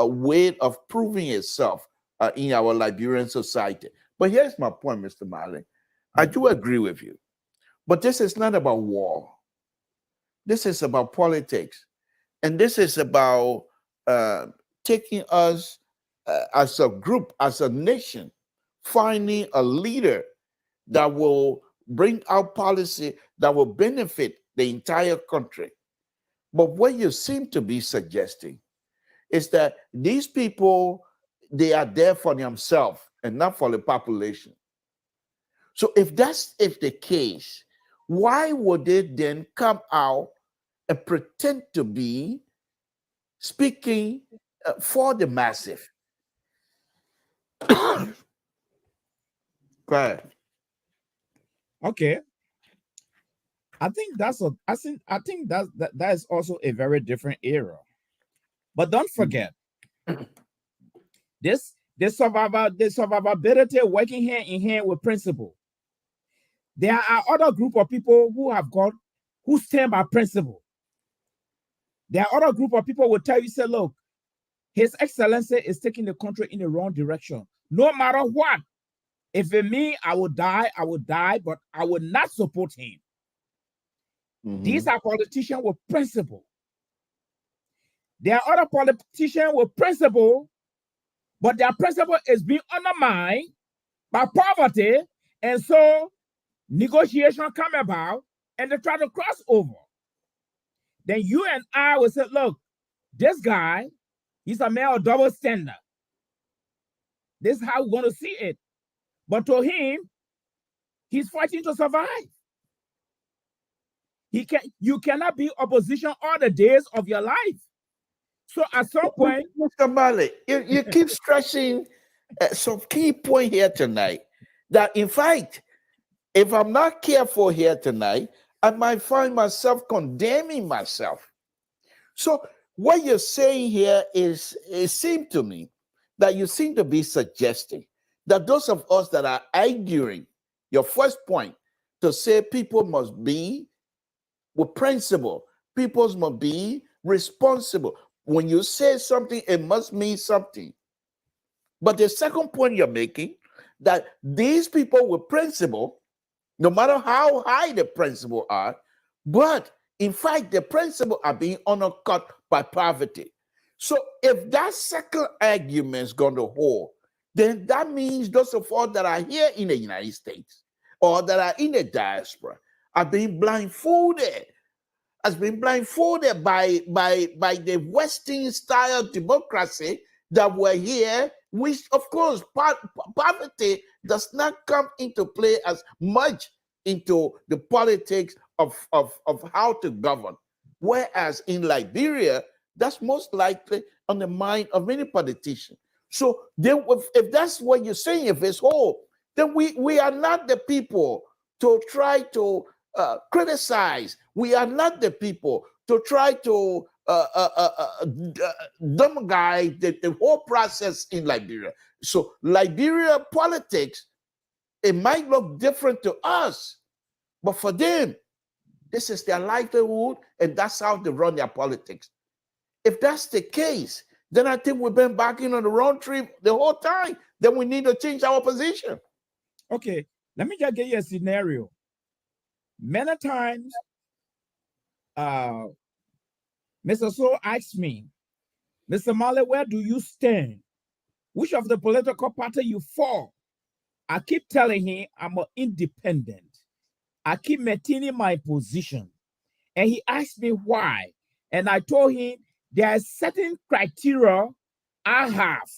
way of proving itself in our Liberian society. But here's my point, Mr. Marley. I do agree with you. But this is not about war. This is about politics. And this is about taking us as a group, as a nation, finding a leader that will bring out policy that will benefit the entire country. But what you seem to be suggesting is that these people, they are there for themselves and not for the population. So if that's the case, why would they then come out and pretend to be speaking for the massive. Go ahead. Okay. I think that is also a very different era. But don't forget, the survivability working hand in hand with principle. There are other group of people who stand by principle. There are other group of people will tell you, say, look, His Excellency is taking the country in the wrong direction. No matter what, if it means I will die, but I will not support him. These are politicians with principle. There are other politicians with principle, but their principle is being undermined by poverty, and so negotiation come about, and they try to cross over. Then you and I will say, look, this guy, he's a man of double standard. This is how we're going to see it. But to him, he's fighting to survive. You cannot be opposition all the days of your life. So at some point, Mr. Malley, you keep stressing some key point here tonight. That in fact, if I'm not careful here tonight, I might find myself condemning myself. So what you're saying here is, it seemed to me that you seem to be suggesting that those of us that are arguing your first point to say people must be with principle, people must be responsible. When you say something, it must mean something. But the second point you're making, that these people with principle, no matter how high the principle are, but in fact, the principle are being undercut by poverty. So if that second argument is going to hold, then that means those of us that are here in the United States or that are in the diaspora are being blindfolded, has been blindfolded by the Western style democracy that we're here, which of course poverty does not come into play as much into the politics of how to govern. Whereas in Liberia, that's most likely on the mind of many politicians. So then if that's what you're saying, if it's whole, then we are not the people to try to criticize. We are not the people to try to dumb-guide the whole process in Liberia. So Liberia politics, it might look different to us, but for them, this is their livelihood, and that's how they run their politics. If that's the case, then I think we've been backing on the wrong tree the whole time. Then we need to change our position. Okay, let me just give you a scenario. Many times, Mr. So asked me, Mr. Malley, where do you stand? Which of the political party you for? I keep telling him I'm an independent. I keep maintaining my position. And he asked me why. And I told him there are certain criteria I have.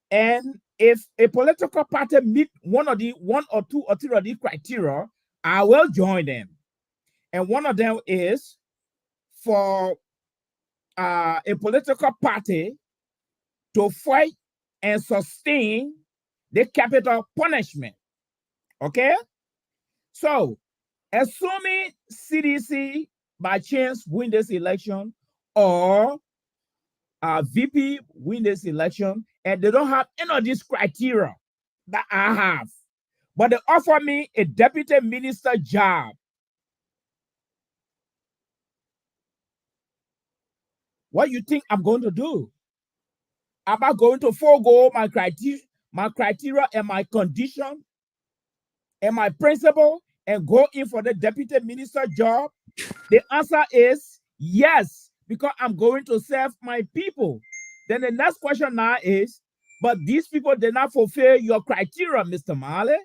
And if a political party meet one or two or three of these criteria, I will join them. And one of them is for a political party to fight and sustain the capital punishment. Okay? So, assuming CDC by chance win this election, or VP win this election, and they don't have any of these criteria that I have, but they offer me a deputy minister job, what do you think I'm going to do? Am I going to forego my criteria and my condition and my principle and go in for the deputy minister job? The answer is yes, because I'm going to serve my people. Then the next question now is, but these people did not fulfill your criteria, Mr. Malley.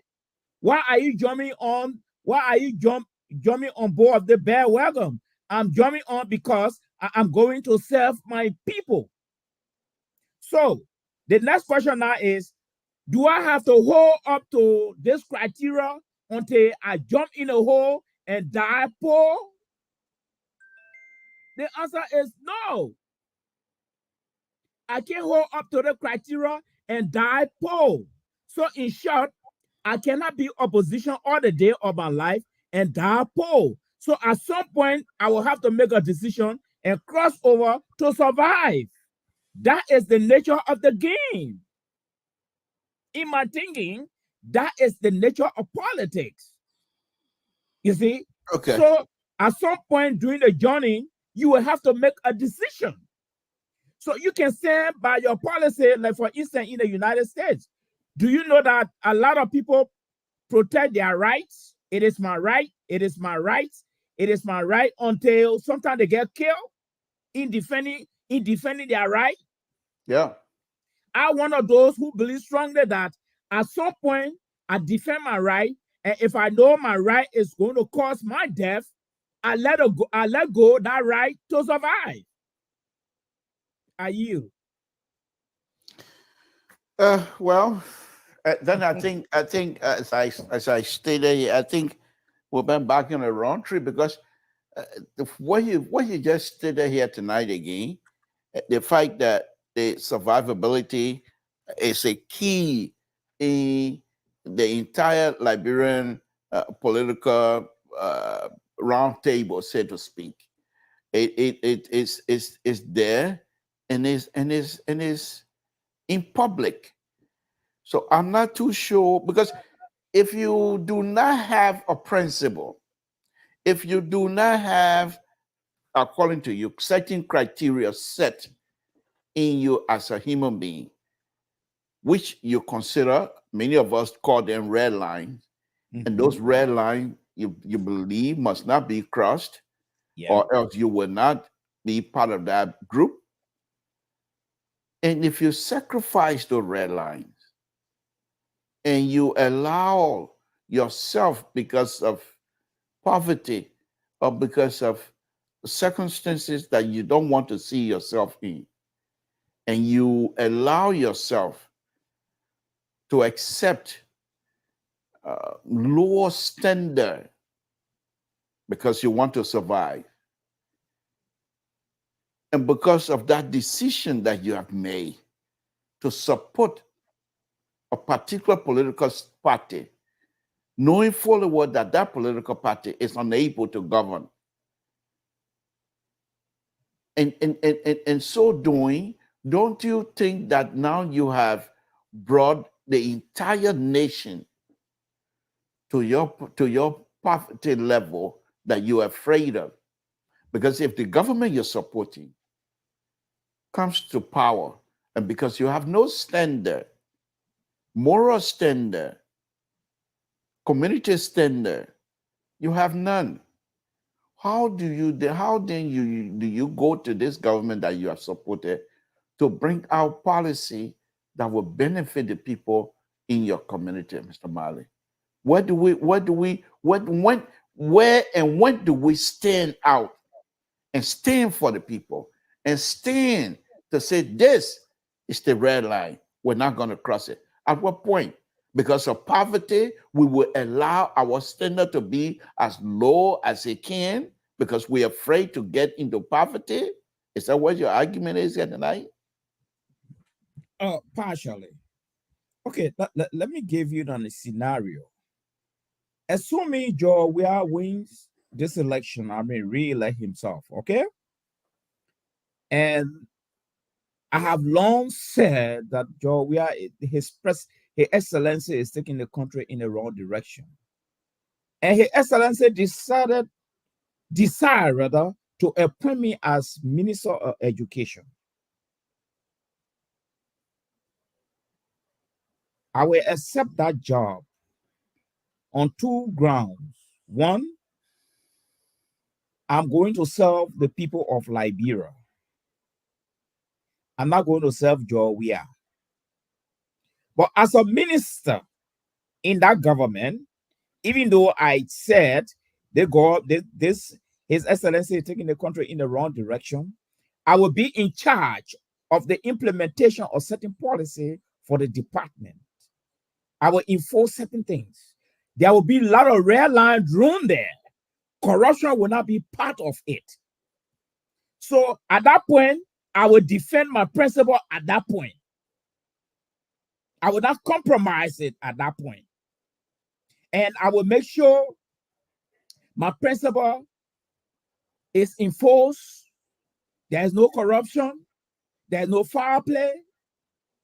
Why are you jumping on? Why are you jumping on board the bandwagon? I'm jumping on because I'm going to serve my people. So the next question now is, do I have to hold up to this criteria until I jump in a hole and die poor? The answer is no. I can't hold up to the criteria and die poor. So in short, I cannot be opposition all the day of my life and die poor. So at some point, I will have to make a decision and cross over to survive. That is the nature of the game. In my thinking, that is the nature of politics. You see? Okay. So at some point during the journey, you will have to make a decision. So you can stand by your policy, like for instance, in the United States. Do you know that a lot of people protect their rights? It is my right. It is my right. It is my right until sometimes they get killed in defending their right. Yeah. I'm one of those who believe strongly that at some point I defend my right, and if I know my right is going to cause my death, I let go that right to survive. I yield. Well, then I think as I stated here, I think we've been back in a wrong tree because what you just stated here tonight again, the fact that the survivability is a key in the entire Liberian political roundtable, so to speak. It is there and is in public. So I'm not too sure, because if you do not have a principle, if you do not have, according to you, certain criteria set in you as a human being, which you consider, many of us call them red lines, and those red lines you believe must not be crossed, or else you will not be part of that group. And if you sacrifice those red lines and you allow yourself, because of poverty or because of circumstances that you don't want to see yourself in, and you allow yourself to accept lower standard because you want to survive, and because of that decision that you have made to support a particular political party, knowing fully well that that political party is unable to govern. And in so doing, don't you think that now you have brought the entire nation to your poverty level that you are afraid of? Because if the government you're supporting comes to power, and because you have no standard, moral standard, community standard, you have none. How do you go to this government that you have supported to bring out policy that will benefit the people in your community, Mr. Marley? When do we stand out and stand for the people and stand to say this is the red line, we're not going to cross it? At what point? Because of poverty, we will allow our standard to be as low as it can because we're afraid to get into poverty? Is that what your argument is here tonight? Partially. Okay, let me give you a scenario. Assuming Joe Weah wins this election, re-elect himself, okay? And I have long said that Joe Weah, His Excellency is taking the country in the wrong direction. And His Excellency decided to appoint me as Minister of Education. I will accept that job on two grounds. One, I'm going to serve the people of Liberia. I'm not going to serve Joe Weah. But as a minister in that government, even though I said His Excellency is taking the country in the wrong direction, I will be in charge of the implementation of certain policy for the department. I will enforce certain things. There will be a lot of red line drawn there corruption will not be part of it. So at that point, I will defend my principle at that point. I will not compromise it at that point. And I will make sure my principle is enforced. There's no corruption. There's no foul play.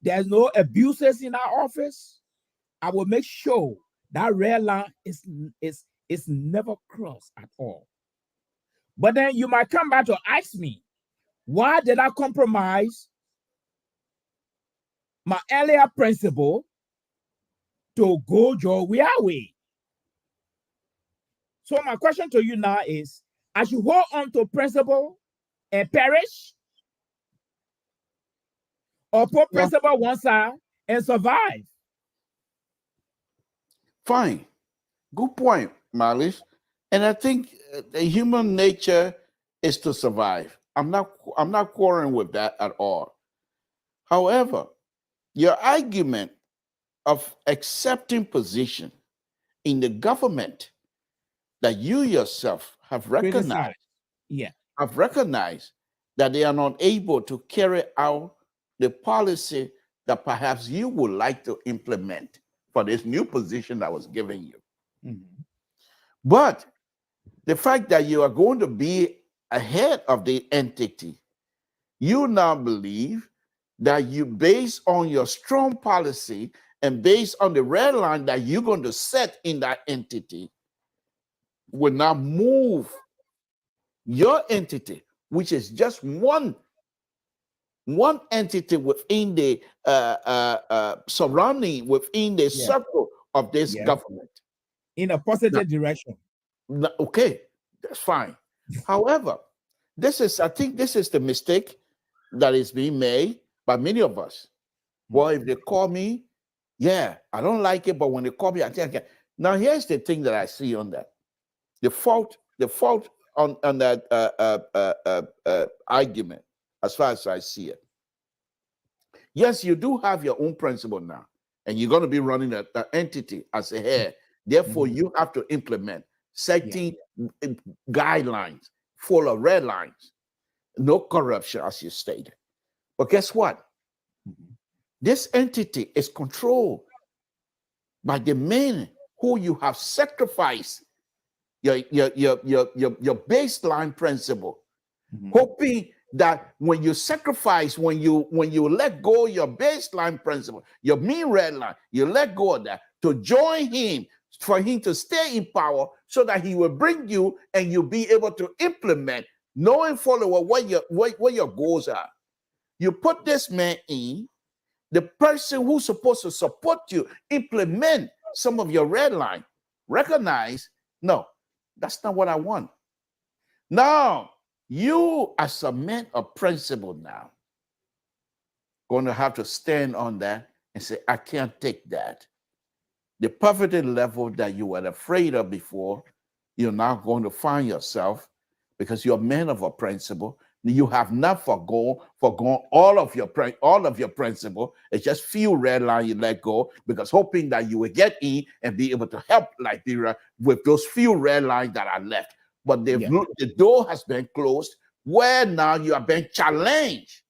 There's no abuses in our office. I will make sure that red line is never crossed at all. But then you might come back to ask me, why did I compromise my earlier principle to go your way? So my question to you now is, I should hold on to principle and perish, or put principle one side and survive? Fine. Good point, Malish. And I think the human nature is to survive. I'm not quarreling with that at all. However, your argument of accepting position in the government that you yourself have recognized, have recognized that they are not able to carry out the policy that perhaps you would like to implement for this new position that was given you. Mm-hmm. But the fact that you are going to be ahead of the entity, you now believe that you, based on your strong policy and based on the red line that you're going to set in that entity, will now move your entity, which is just one entity within the surrounding, within the circle of this government, in a positive direction. Okay, that's fine. However, I think this is the mistake that is being made by many of us. Well, if they call me, I don't like it, but when they call me, I think I can. Now, here's the thing that I see on that. The fault on that argument, as far as I see it. Yes, you do have your own principle now, and you're going to be running an entity as a head. Therefore, you have to implement certain guidelines, full of red lines, no corruption, as you stated. But guess what? This entity is controlled by the men who you have sacrificed your baseline principle, hoping that when you sacrifice, when you let go of your baseline principle, your mean red line, you let go of that to join him, for him to stay in power, so that he will bring you and you'll be able to implement, knowing fully well what your goals are. You put this man in, the person who's supposed to support you, implement some of your red line, recognize, no, that's not what I want. Now, you as a man of principle now, going to have to stand on that and say, I can't take that. The poverty level that you were afraid of before, you're now going to find yourself, because you're a man of a principle. You have not forgone all of your principle. It's just few red lines you let go, because hoping that you will get in and be able to help Liberia with those few red lines that are left. But the door has been closed, where now you are being challenged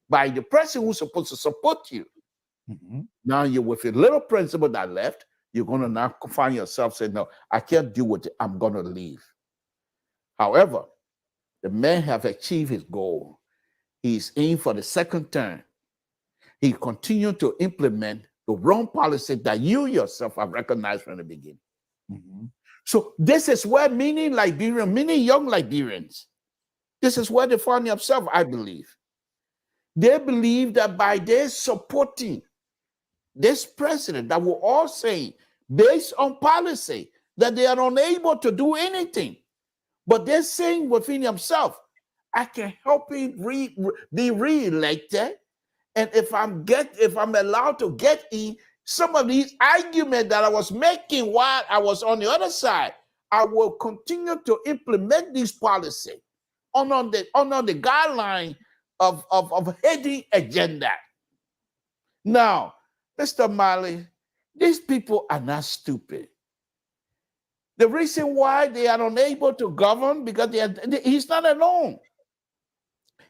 by the person who's supposed to support you. Now you're with a little principle that left, you're going to now find yourself saying, no, I can't deal with it, I'm going to leave. However, the man have achieved his goal. He's in for the second term. He continued to implement the wrong policy that you yourself have recognized from the beginning. So this is where many young Liberians, this is where they find themselves, I believe. They believe that by their supporting this president that we're all saying, based on policy, that they are unable to do anything. But they're saying within themselves, I can help him be re-elected. And if I'm allowed to get in, some of these arguments that I was making while I was on the other side, I will continue to implement this policy under the guideline of heading agenda. Now, Mr. Mali, these people are not stupid. The reason why they are unable to govern because he's not alone.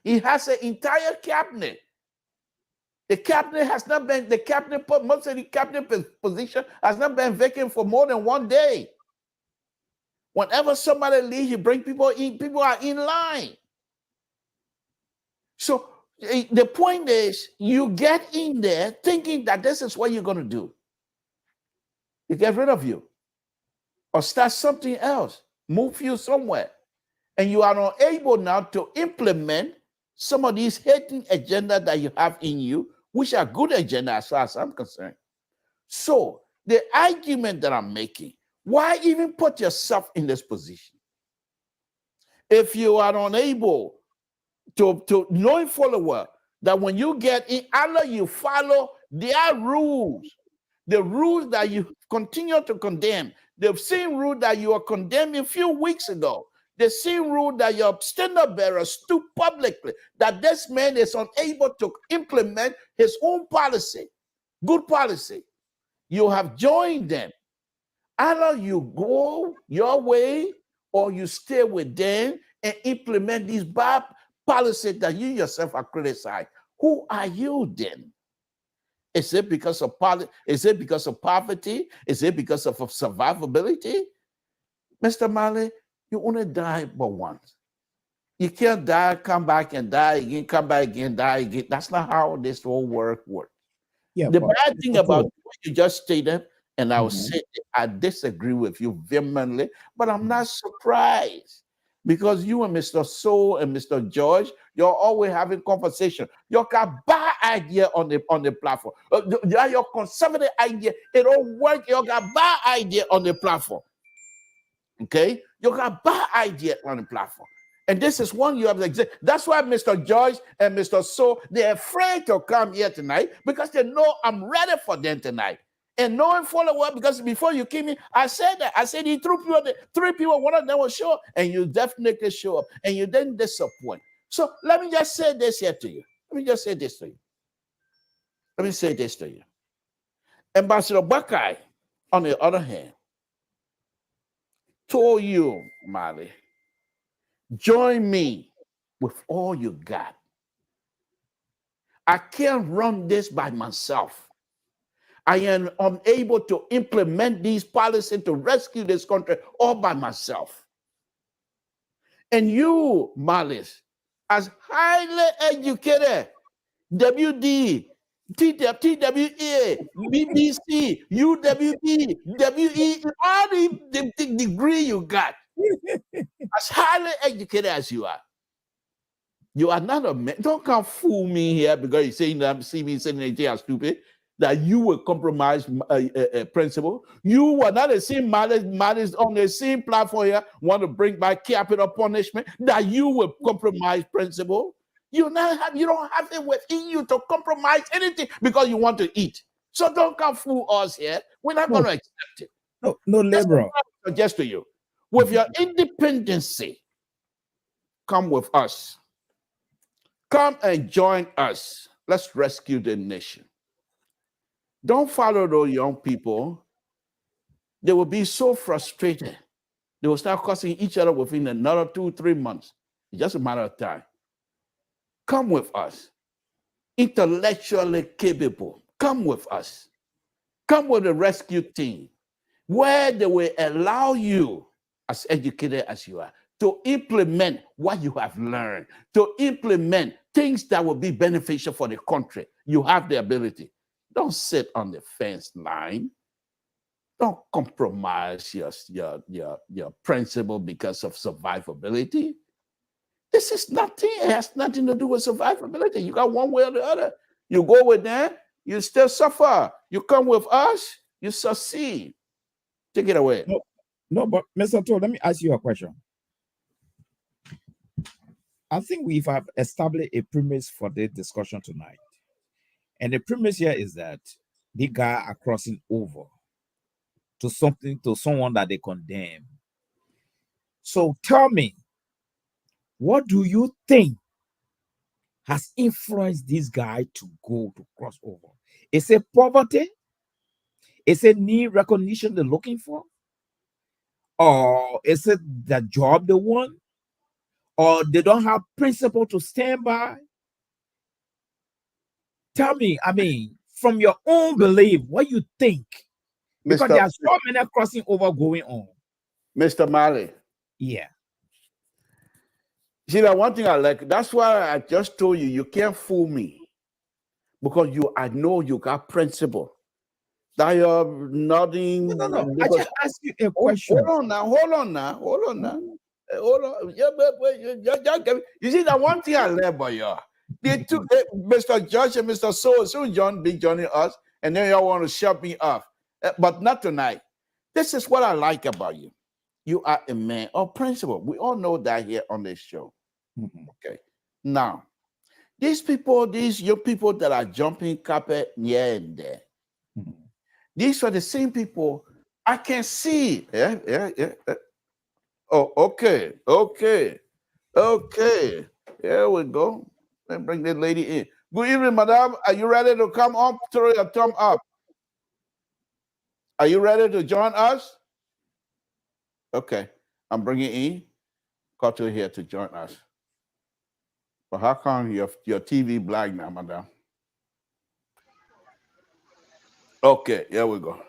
He has an entire cabinet. The cabinet has not been, most of the cabinet position has not been vacant for more than 1 day. Whenever somebody leaves, he brings people in, people are in line. So the point is, you get in there thinking that this is what you're going to do. You get rid of you or start something else, move you somewhere. And you are not able now to implement some of these hating agenda that you have in you, which are good agenda as far as I'm concerned. So the argument that I'm making, why even put yourself in this position? If you are unable to knowing full well that when you get in, either you follow their rules, the rules that you continue to condemn, the same rule that you were condemning a few weeks ago, the same rule that your standard bearer stood publicly, that this man is unable to implement his own policy, good policy. You have joined them. Either you go your way or you stay with them and implement these bad policies that you yourself are criticizing. Who are you then? Is it because of Is it because of poverty? Is it because of survivability? Mr. Mali, you only die but once. You can't die, come back and die again, come back again, die again. That's not how this whole world works. Yeah, the bad thing about what you just stated, and I will say I disagree with you vehemently, but I'm not surprised because you and Mr. Soul and Mr. George, you're always having conversation. You got bad idea on the platform. Your conservative idea, it don't work. You got bad idea on the platform. Okay, you got bad idea on the platform. And this is one you have to exist. That's why Mr. Joyce and Mr. So, they're afraid to come here tonight because they know I'm ready for them tonight. And knowing full well, because before you came in, I said that. I said, three people, one of them will show up, and you definitely show up, and you didn't disappoint. So let me just say this here to you. Let me just say this to you. Let me say this to you. Ambassador Buckeye, on the other hand, told you, Mali, join me with all you got. I can't run this by myself. I am unable to implement these policies to rescue this country all by myself. And you, Malis, as highly educated, WD, TWA, BBC, UWB, WE, all the degree you got, as highly educated as you are not a man. Don't come fool me here because you're saying that see me saying anything as stupid, that you will compromise a principle. You were not the same malice on the same platform here, want to bring back capital punishment, that you will compromise principle. You don't have it within you to compromise anything because you want to eat. So don't come fool us here. We're not going to accept it. No, liberal. That's what I suggest to you. With your independency, come with us. Come and join us. Let's rescue the nation. Don't follow those young people. They will be so frustrated. They will start cussing each other within another 2-3 months. It's just a matter of time. Come with us. Intellectually capable. Come with us. Come with the rescue team, where they will allow you, as educated as you are, to implement what you have learned, to implement things that will be beneficial for the country. You have the ability. Don't sit on the fence line. Don't compromise your principle because of survivability. This is nothing. It has nothing to do with survivability. You got one way or the other. You go with them, you still suffer. You come with us, you succeed. Take it away. No, but Mr. Toll, let me ask you a question. I think we have established a premise for the discussion tonight. And the premise here is that the guy are crossing over to someone that they condemn. So tell me, what do you think has influenced this guy to go to cross over? Is it poverty? Is it need recognition they're looking for? or is it the job they want, or they don't have principle to stand by? Tell me, I mean, from your own belief, what you think, because Mr. there are so many crossing over going on. Mr. Mali. Yeah. See, that one thing I like, that's why I just told you, you can't fool me. Because I know you got principle. That you're nodding. No. I just ask you a question. Hold on now. You see, that one thing I learned about you. They took Mr. Judge and Mr. So John be joining us, and then y'all want to shut me off. But not tonight. This is what I like about you. You are a man of principle. We all know that here on this show. Okay. Now, these young people that are jumping carpet here and there, these are the same people I can see. Yeah. Oh, okay. Here we go. Let me bring that lady in. Good evening, madam. Are you ready to come up? Throw your thumb up. Are you ready to join us? Okay. I'm bringing in Koto here to join us. But how come your TV black now, madam? Okay, here we go.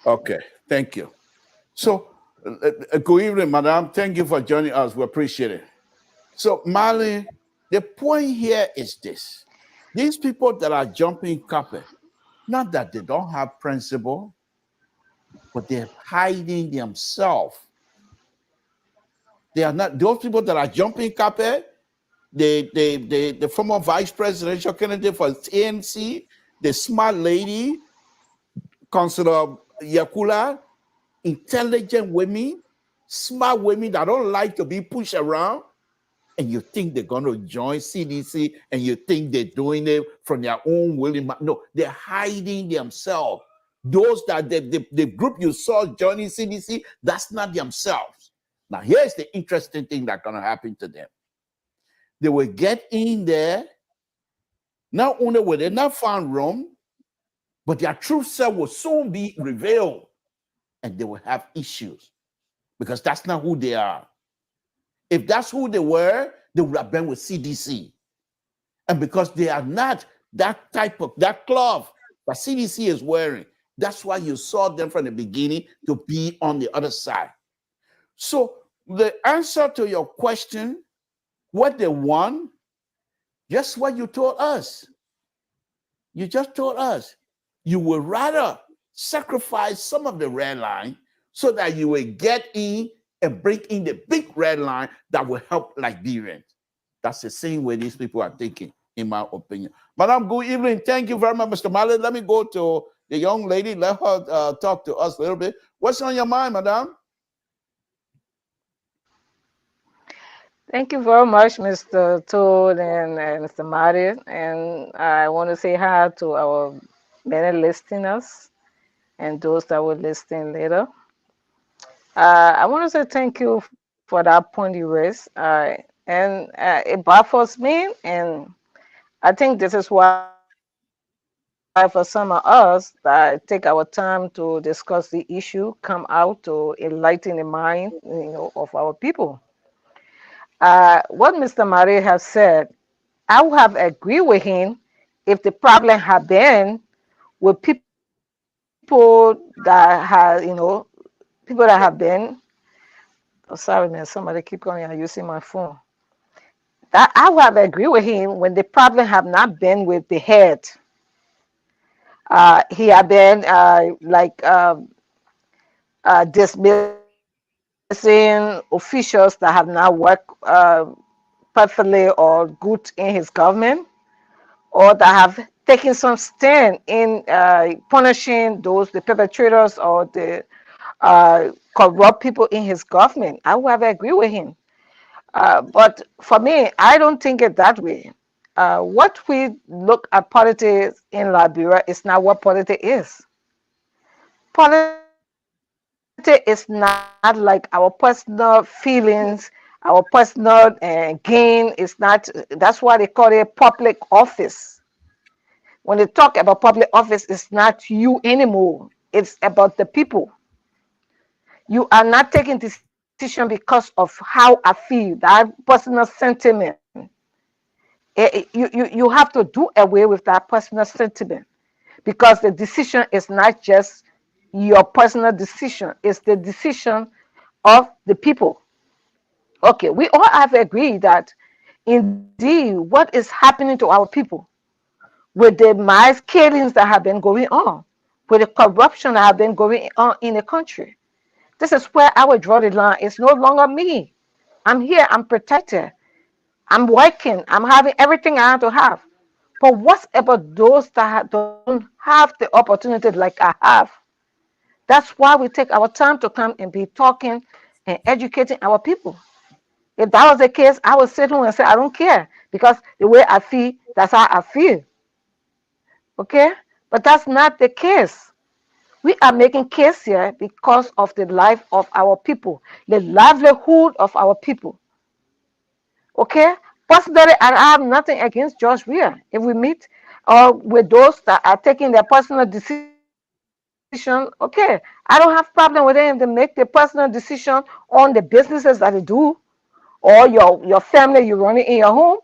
Okay, thank you. So, good evening, madam. Thank you for joining us. We appreciate it. So, Mali, the point here is this. These people that are jumping carpet, not that they don't have principle, but they're hiding themselves. They are not, those people that are jumping carpet, the former vice presidential candidate for ANC, the smart lady, Councilor Yakula, intelligent women, smart women that don't like to be pushed around, and you think they're going to join CDC, and you think they're doing it from their own willing. No, they're hiding themselves. Those that the group you saw joining CDC, that's not themselves. Now, here's the interesting thing that's going to happen to them. They will get in there. Not only will they not find room, but their true self will soon be revealed, and they will have issues because that's not who they are. If that's who they were, they would have been with CDC. And because they are not that type of, that cloth that CDC is wearing, that's why you saw them from the beginning to be on the other side. So the answer to your question, what they want, just what you told us. You just told us. You would rather sacrifice some of the red line so that you will get in and bring in the big red line that will help Liberians. That's the same way these people are thinking, in my opinion. Madam, good evening. Thank you very much, Mr. Mali. Let me go to the young lady. Let her talk to us a little bit. What's on your mind, madam? Thank you very much, Mr. Toad and Mr. Mari. And I want to say hi to our many listeners and those that will listen later. I want to say thank you for that point you raised. It baffles me. And I think this is why for some of us that take our time to discuss the issue, come out to enlighten the mind, of our people. What Mr. Mari has said, I would have agreed with him if the problem had been with people that have, people that have been. Oh, sorry, man. Somebody keep calling. I'm using my phone. That I would have agreed with him when the problem have not been with the head. He had been dismissing officials that have not worked perfectly or good in his government, or that have taken some stand in punishing the perpetrators or the corrupt people in his government. I would have agreed with him. But for me, I don't think it that way. What we look at politics in Liberia is not what politics is. Politics is not like our personal feelings, our personal gain. It's not. That's why they call it public office. When they talk about public office, it's not you anymore. It's about the people. You are not taking decision because of how I feel, that personal sentiment. You have to do away with that personal sentiment, because the decision is not just your personal decision, it's the decision of the people. Okay, we all have agreed that indeed what is happening to our people with the mass killings that have been going on, with the corruption that have been going on in the country, this is where I would draw the line. It's no longer me. I'm here, I'm protected, I'm working, I'm having everything I have to have. But what about those that don't have the opportunity like I have? That's why we take our time to come and be talking and educating our people. If that was the case, I would sit home and say, I don't care, because the way I feel, that's how I feel. Okay? But that's not the case. We are making case here because of the life of our people, the livelihood of our people. Okay? Personally, I have nothing against George Weah. If we meet with those that are taking their personal decision, okay, I don't have problem with them to make their personal decision on the businesses that they do, or your family you run it in your home.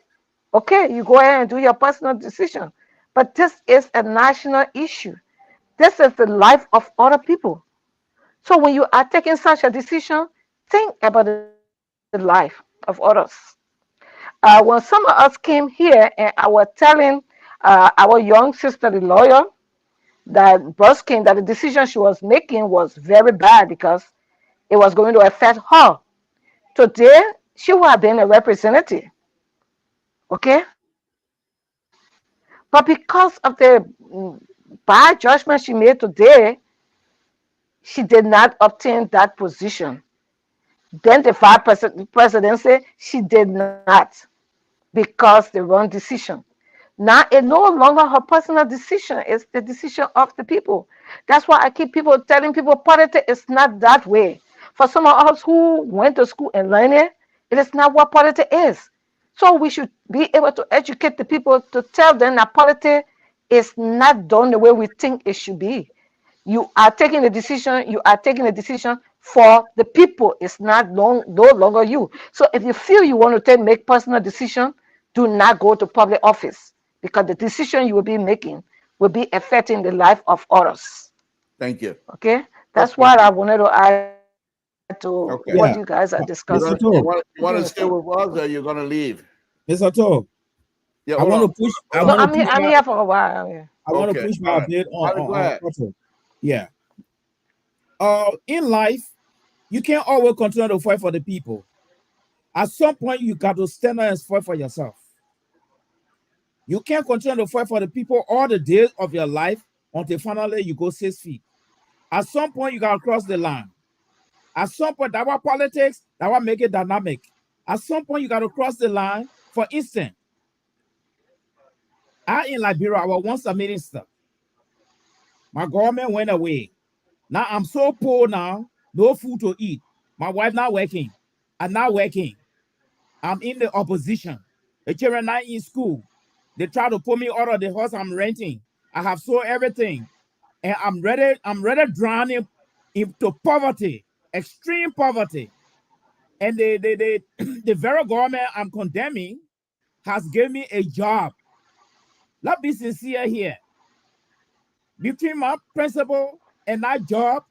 Okay, you go ahead and do your personal decision. But this is a national issue. This is the life of other people. So when you are taking such a decision, think about the life of others. When some of us came here and I was telling our young sister, the lawyer, that Bruce came, that the decision she was making was very bad because it was going to affect her. Today, she would have been a representative. Okay? But because of the bad judgment she made today, she did not obtain that position. Then the vice presidency, she did not, because the wrong decision. Now it's no longer her personal decision, it's the decision of the people. That's why I keep telling people politics is not that way. For some of us who went to school and learned it, it is not what politics is. So we should be able to educate the people to tell them that politics is not done the way we think it should be. You are taking a decision, for the people. It's not no longer you. So if you feel you want to make personal decision, do not go to public office, because the decision you will be making will be affecting the life of others. Thank you. Okay, that's what I wanted to add to what you guys are discussing. You want to stay with us, or you're going to leave? Mr. Toe, Yeah, I want to push. I'm here for a while. I want to push my bit on. Yeah. In life, you can't always continue to fight for the people. At some point, you got to stand up and fight for yourself. You can't continue to fight for the people all the days of your life until finally you go 6 feet. At some point, you got to cross the line. At some point, that was politics, that will make it dynamic. At some point, you got to cross the line. For instance, in Liberia, I was once a minister. My government went away. Now I'm so poor now, no food to eat. My wife not working. I'm not working. I'm in the opposition. The children not in school. They try to put me out of the house I'm renting. I have sold everything. And I'm ready drowning into poverty, extreme poverty. And the very government I'm condemning has given me a job. Let's be sincere here. Between my principle and that job,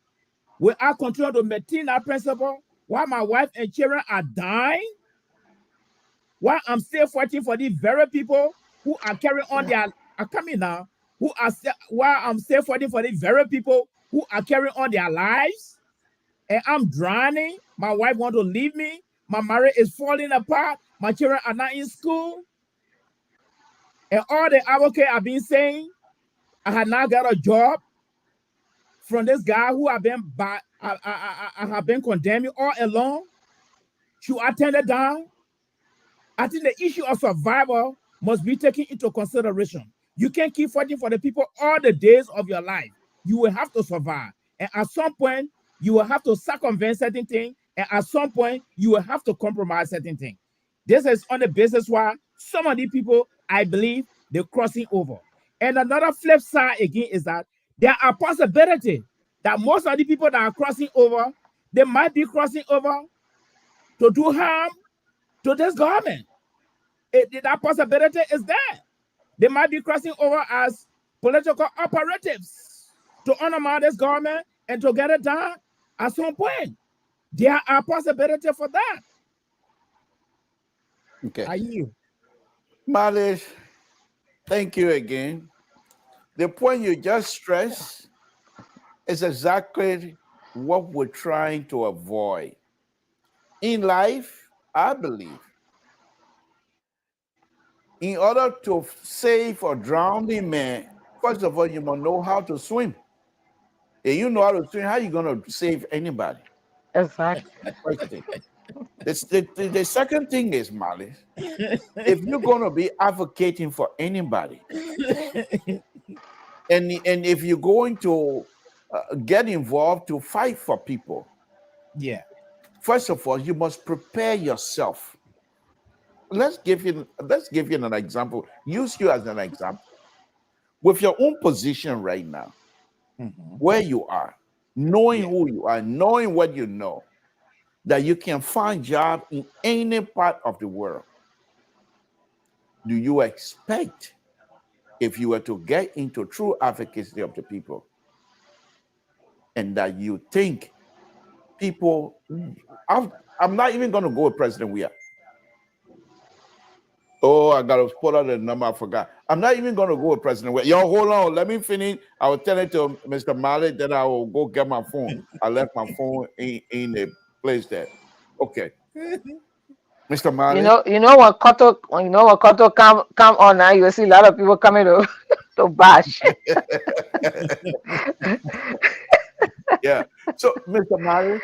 will I continue to maintain that principle while my wife and children are dying? While I'm still fighting for these very people who are carrying on are coming now, while I'm still fighting for these very people who are carrying on their lives, and I'm drowning, my wife wants to leave me, my marriage is falling apart, my children are not in school, and all the advocates have been saying, I had not got a job from this guy who I have been condemning all along. Should I turn it down? I think the issue of survival must be taken into consideration. You can't keep fighting for the people all the days of your life. You will have to survive. And at some point, you will have to circumvent certain things. And at some point, you will have to compromise certain things. This is on the basis why some of the people, I believe, they're crossing over. And another flip side again is that there are possibilities that most of the people that are crossing over, they might be crossing over to do harm to this government. That possibility is there. They might be crossing over as political operatives to undermine this government and to get it done at some point. There are possibilities for that. Okay. Are you? Malish, thank you again. The point you just stressed is exactly what we're trying to avoid. In life, I believe, in order to save a drowning man, first of all, you must know how to swim. And you know how to swim, how are you going to save anybody? Exactly. First thing. The second thing is, Malish, if you're going to be advocating for anybody, and if you're going to get involved to fight for people, Yeah. first of all, you must prepare yourself. Let's give you an example. Use you as an example. With your own position right now, where you are, knowing who you are, knowing what you know, that you can find job in any part of the world. Do you expect, if you were to get into true advocacy of the people, and that you think people, I'm not even going to go with President Weah. Oh, I got to pull out the number. I forgot. I'm not even going to go with President Weah. Yo, hold on. Let me finish. I will tell it to Mr. Malik, then I will go get my phone. I left my phone in the place there. Okay. Mr. Malik. You know when Koto come on now, you will see a lot of people coming to to bash. Yeah. So, Mr. Malik,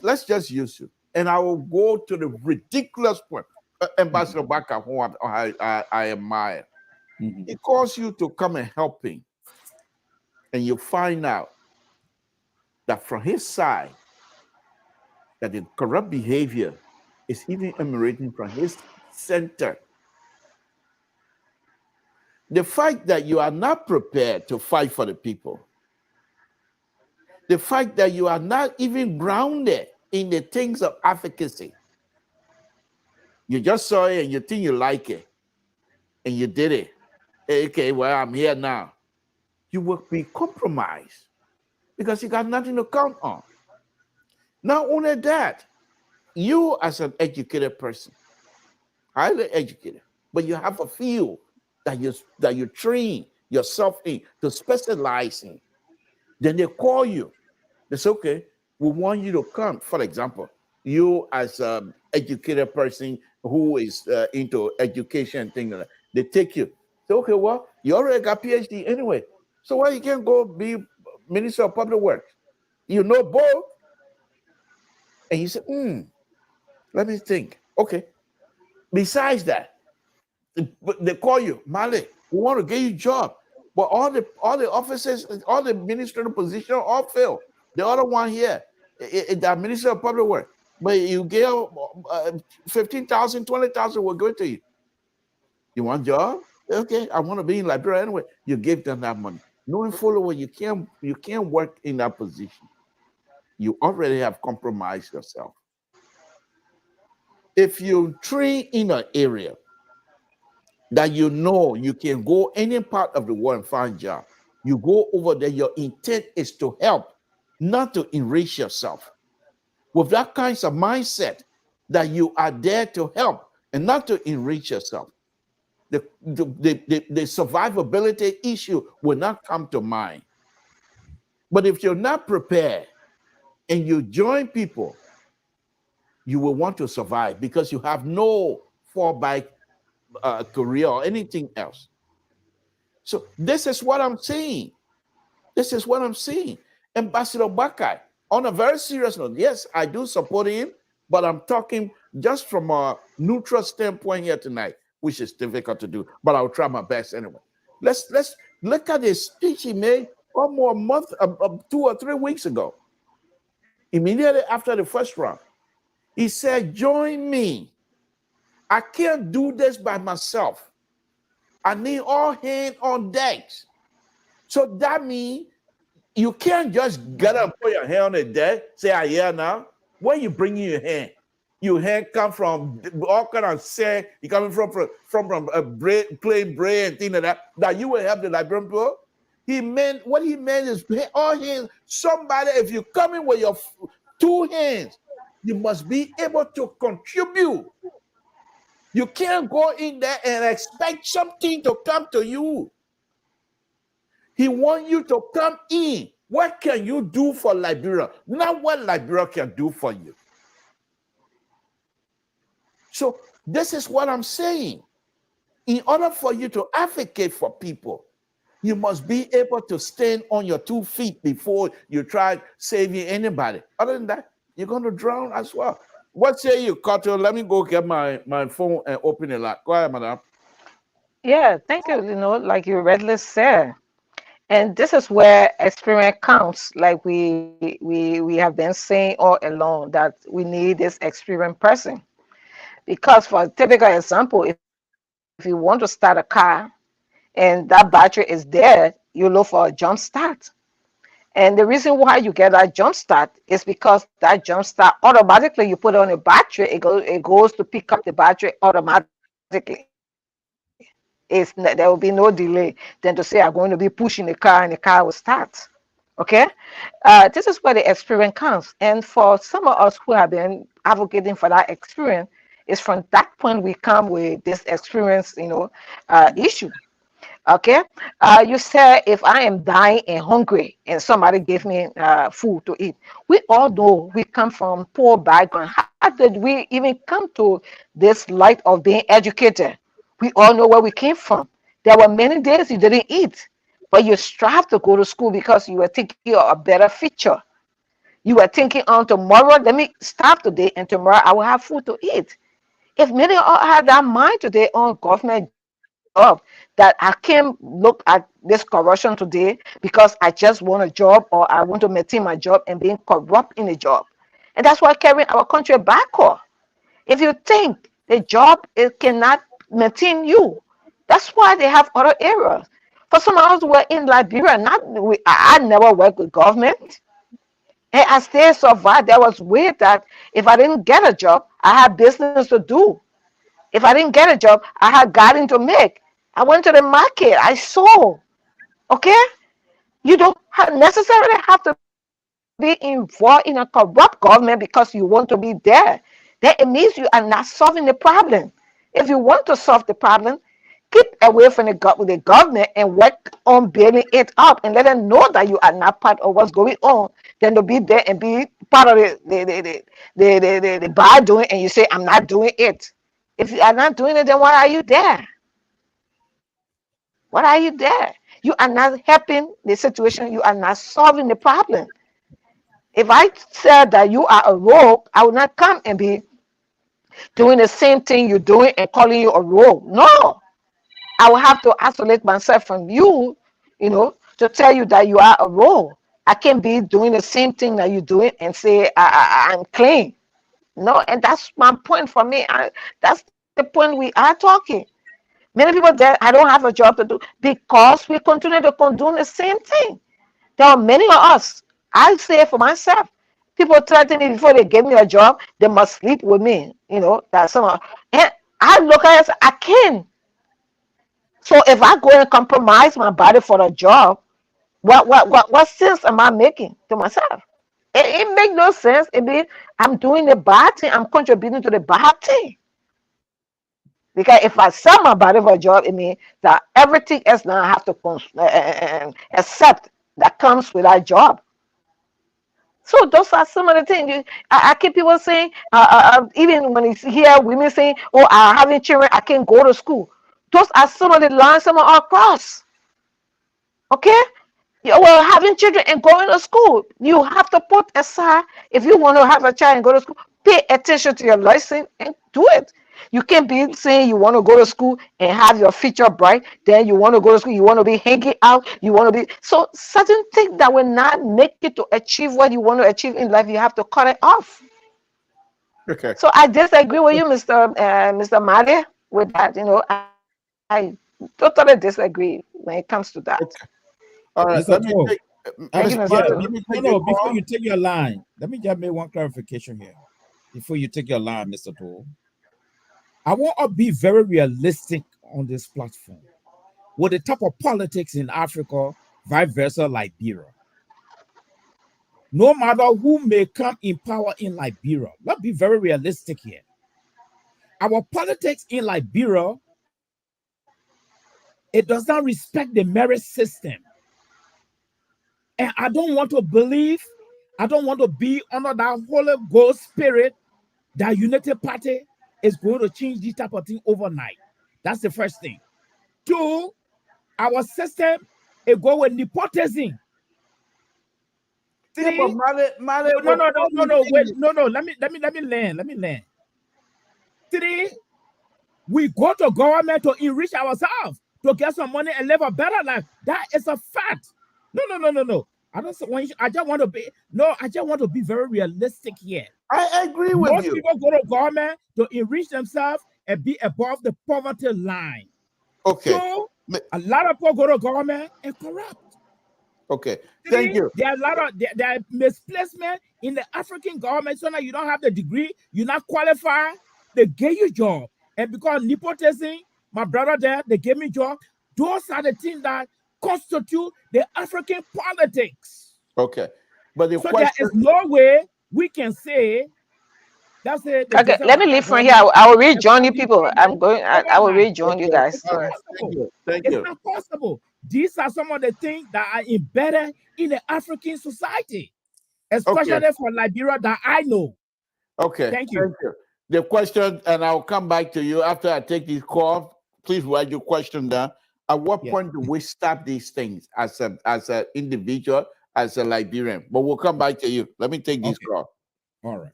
let's just use you. And I will go to the ridiculous point. Ambassador Baka, who I admire. He calls you to come and help him. And you find out that from his side, that the corrupt behavior is even emanating from his center. The fact that you are not prepared to fight for the people, the fact that you are not even grounded in the things of advocacy, you just saw it and you think you like it, and you did it. Okay, well, I'm here now. You will be compromised because you got nothing to count on. Not only that, you as an educated person, highly educated, but you have a field that you train yourself in to specialize in. Then they call you. They say, okay, we want you to come. For example, you as an educated person who is into education, things like that, they take you. Say, okay, well, you already got PhD anyway. So why you can't go be Minister of Public Works? You know both. And you say, let me think. Okay. Besides that, they call you, Malik, we want to get you a job. But all the offices, all the ministerial positions all fail. The other one here, the Minister of Public Works, but you get 15,000, 20,000 will go to you. You want a job? Okay, I want to be in Liberia anyway. You give them that money. Knowing fully well you can't work in that position. You already have compromised yourself. If you train in an area that you know you can go any part of the world and find a job, you go over there, your intent is to help, not to enrich yourself. With that kind of mindset that you are there to help and not to enrich yourself, the survivability issue will not come to mind. But if you're not prepared and you join people, you will want to survive because you have no fallback career or anything else. So this is what I'm saying. This is what I'm saying. Ambassador Bakai, on a very serious note, yes, I do support him, but I'm talking just from a neutral standpoint here tonight, which is difficult to do, but I'll try my best anyway. Let's look at the speech he made almost a month, 2 or 3 weeks ago. Immediately after the first round, he said, join me. I can't do this by myself. I need all hands on deck. So that means You can't just get up, put your hand on the desk, say, "I hear now." Where you bringing your hand? Your hand come from all kind of say you coming from a bread, plain bread and things like that. That you will help the Liberian people. What he meant is all hands. Somebody, if you come in with your two hands, you must be able to contribute. You can't go in there and expect something to come to you. He wants you to come in. What can you do for Liberia? Not what Liberia can do for you. So this is what I'm saying. In order for you to advocate for people, you must be able to stand on your 2 feet before you try saving anybody. Other than that, you're going to drown as well. What say you, Carter? Let me go get my phone and open it up. Go ahead, madam. Yeah, thank you. Like you readily said, and this is where experience counts. Like we have been saying all along that we need this experienced person. Because for a typical example, if you want to start a car and that battery is dead, you look for a jump start. And the reason why you get that jump start is because that jump start automatically you put on a battery, it goes to pick up the battery automatically. There will be no delay than to say I'm going to be pushing the car and the car will start. Okay, this is where the experience comes. And for some of us who have been advocating for that experience, is from that point we come with this experience, issue. Okay, you said if I am dying and hungry and somebody gave me food to eat, we all know we come from poor background. How did we even come to this light of being educated? We all know where we came from. There were many days you didn't eat, but you strive to go to school because you were thinking of a better future. You were thinking on tomorrow, let me start today, and tomorrow I will have food to eat. If many all had that mind today on government job, that I can't look at this corruption today because I just want a job or I want to maintain my job and being corrupt in a job. And that's why carrying our country backward. If you think the job it cannot maintain you, that's why they have other areas. For some of us who were in Liberia, I never worked with government. And I still survived. There was way that if I didn't get a job, I had business to do. If I didn't get a job, I had garden to make. I went to the market. I sold. Okay? You don't necessarily have to be involved in a corrupt government because you want to be there. Then it means you are not solving the problem. If you want to solve the problem, keep away from with the government and work on building it up and let them know that you are not part of what's going on. Then to be there and be part of the bad doing, and you say, I'm not doing it. If you are not doing it, then why are you there? What are you there? You are not helping the situation. You are not solving the problem. If I said that you are a rogue, I would not come and be doing the same thing you're doing and calling you a rogue. No, I will have to isolate myself from you, to tell you that you are a rogue. I can't be doing the same thing that you're doing and say I'm clean. No, and that's my point for me. That's the point we are talking. Many people there, I don't have a job to do because we continue to condone the same thing. There are many of us. I say for myself, people threaten me before they give me a job, they must sleep with me. That's some. And I look at it, I can. So if I go and compromise my body for a job, what sense am I making to myself? It makes no sense. It means I'm doing the bad thing. I'm contributing to the bad thing. Because if I sell my body for a job, it means that everything else now I have to accept that comes with that job. So those are some of the things. I keep people saying, even when you hear women saying, oh, I'm having children, I can't go to school. Those are some of the lines some of our cross. Okay? Well, having children and going to school, you have to put aside, if you want to have a child and go to school, pay attention to your lesson and do it. You can't be saying you want to go to school and have your future bright, then you want to go to school, you want to be hanging out, you want to be, so certain things that will not make you to achieve what you want to achieve in life, you have to cut it off. Okay. So I disagree with you, Mr. Made, with that. I totally disagree when it comes to that. Okay. All right. Mr. Paul. Making us Yeah, to. before you take your line, let me just make one clarification here. Before you take your line, Mr. Tool, I want to be very realistic on this platform. With the type of politics in Africa, vice versa, Liberia. No matter who may come in power in Liberia, let's be very realistic here. Our politics in Liberia, it does not respect the merit system. And I don't want to believe, I don't want to be under that Holy Ghost spirit that United Party is going to change this type of thing overnight. That's the first thing. Two, our system, it go with nepotism. Three, yeah, but no, let me land. Three, we go to government to enrich ourselves, to get some money and live a better life. That is a fact. No. I just want to be very realistic here. I agree with Most you. people go to government to enrich themselves and be above the poverty line. Okay. So a lot of people go to government and corrupt. Okay. Thank you. There are a lot of there are misplacement in the African government. So now you don't have the degree, you're not qualified. They gave you job, and because nepotism, my brother there, they gave me job. Those are the things that constitute the African politics. Okay, but the So question there is no way we can say that's it. Okay, let me leave from here. I will rejoin you people. I will rejoin you guys. All right. Thank It's you. not possible. These are some of the things that are embedded in the African society, especially for Liberia that I know. Okay. Thank you. The question, and I'll come back to you after I take this call. Please write your question down. At what point do we stop these things as an individual, as a Liberian? But we'll come back to you. Let me take this call. All right.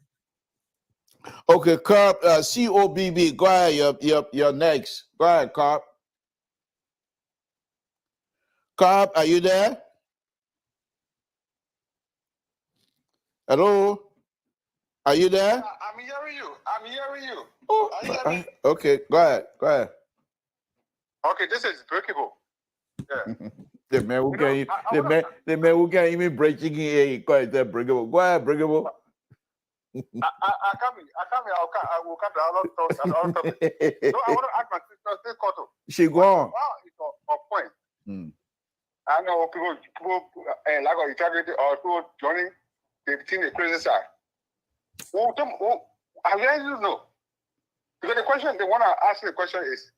Okay, Carp, COBB, go ahead. You're next. Go ahead, Carp. Carp, are you there? Hello? Are you there? I'm hearing you. Oh, Are you hearing me? okay. Go ahead. Okay, this is breakable. Yeah. The man who can't even break chicken here, he calls it breakable. Go ahead, breakable. I will come to our topic. So I want to ask my sister, this Koto. She gone. Wow, it's on point. I know people lack of integrity or people joining the crazy side. I really don't know. Because the question, they want to ask the question is,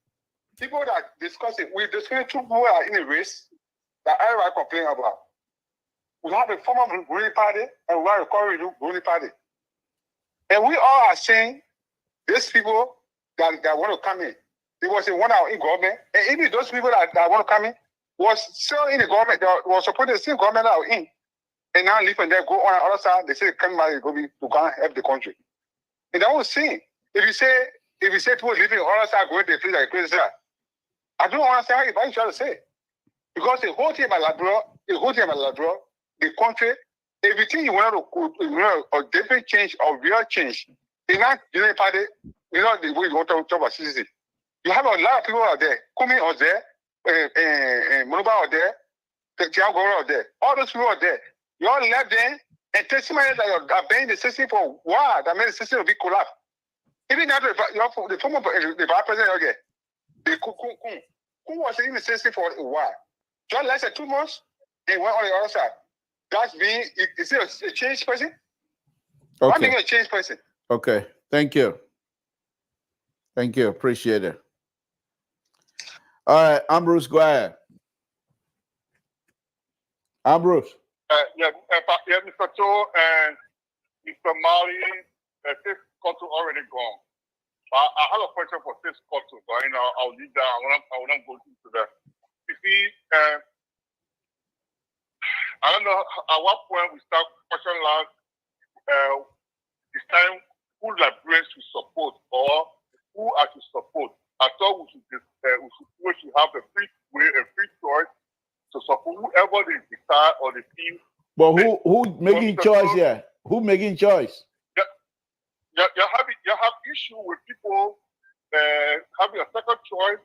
people that discuss it, we discuss two people are in a race that everybody complain about. We have a former ruling party and we have a current ruling party. And we all are saying these people that want to come in, there was a one out in government, and even those people that want to come in was still in the government, they was supposed to see government that are in, and now leave and then go on the other side, they say come back to go and help the country. And that was saying, if you say people living on the other side going to the place like crazy, I don't understand how you try to say. Because the whole thing about Liberia, the country, everything you want to or different change or real change, in that United Party, the way you want to talk about citizenship. You have a lot of people out there, Kumi out there, Monuba out there, Tiago out there, all those people out there. You all left there and testimony that you're obeying the system for why that made the system will be collapsed. Even now, the former the vice president again, who was in the system for a while. Just less than 2 months, they went on the other side. That's being, is it a change person? Okay. I'm being a change person. Okay. Thank you. Appreciate it. All right, Ambrose, go ahead. Ambrose. Mr. Cho and Mr. Mali, this country already gone. I have a question for this country, but I'll leave that. I want to go into that. You see, I don't know at what point we start questioning this time who Liberians should support or who are to support. I thought we should have a free choice to support whoever they decide or they feel. But who making choice here? Who making choice? You have issue with people having a second choice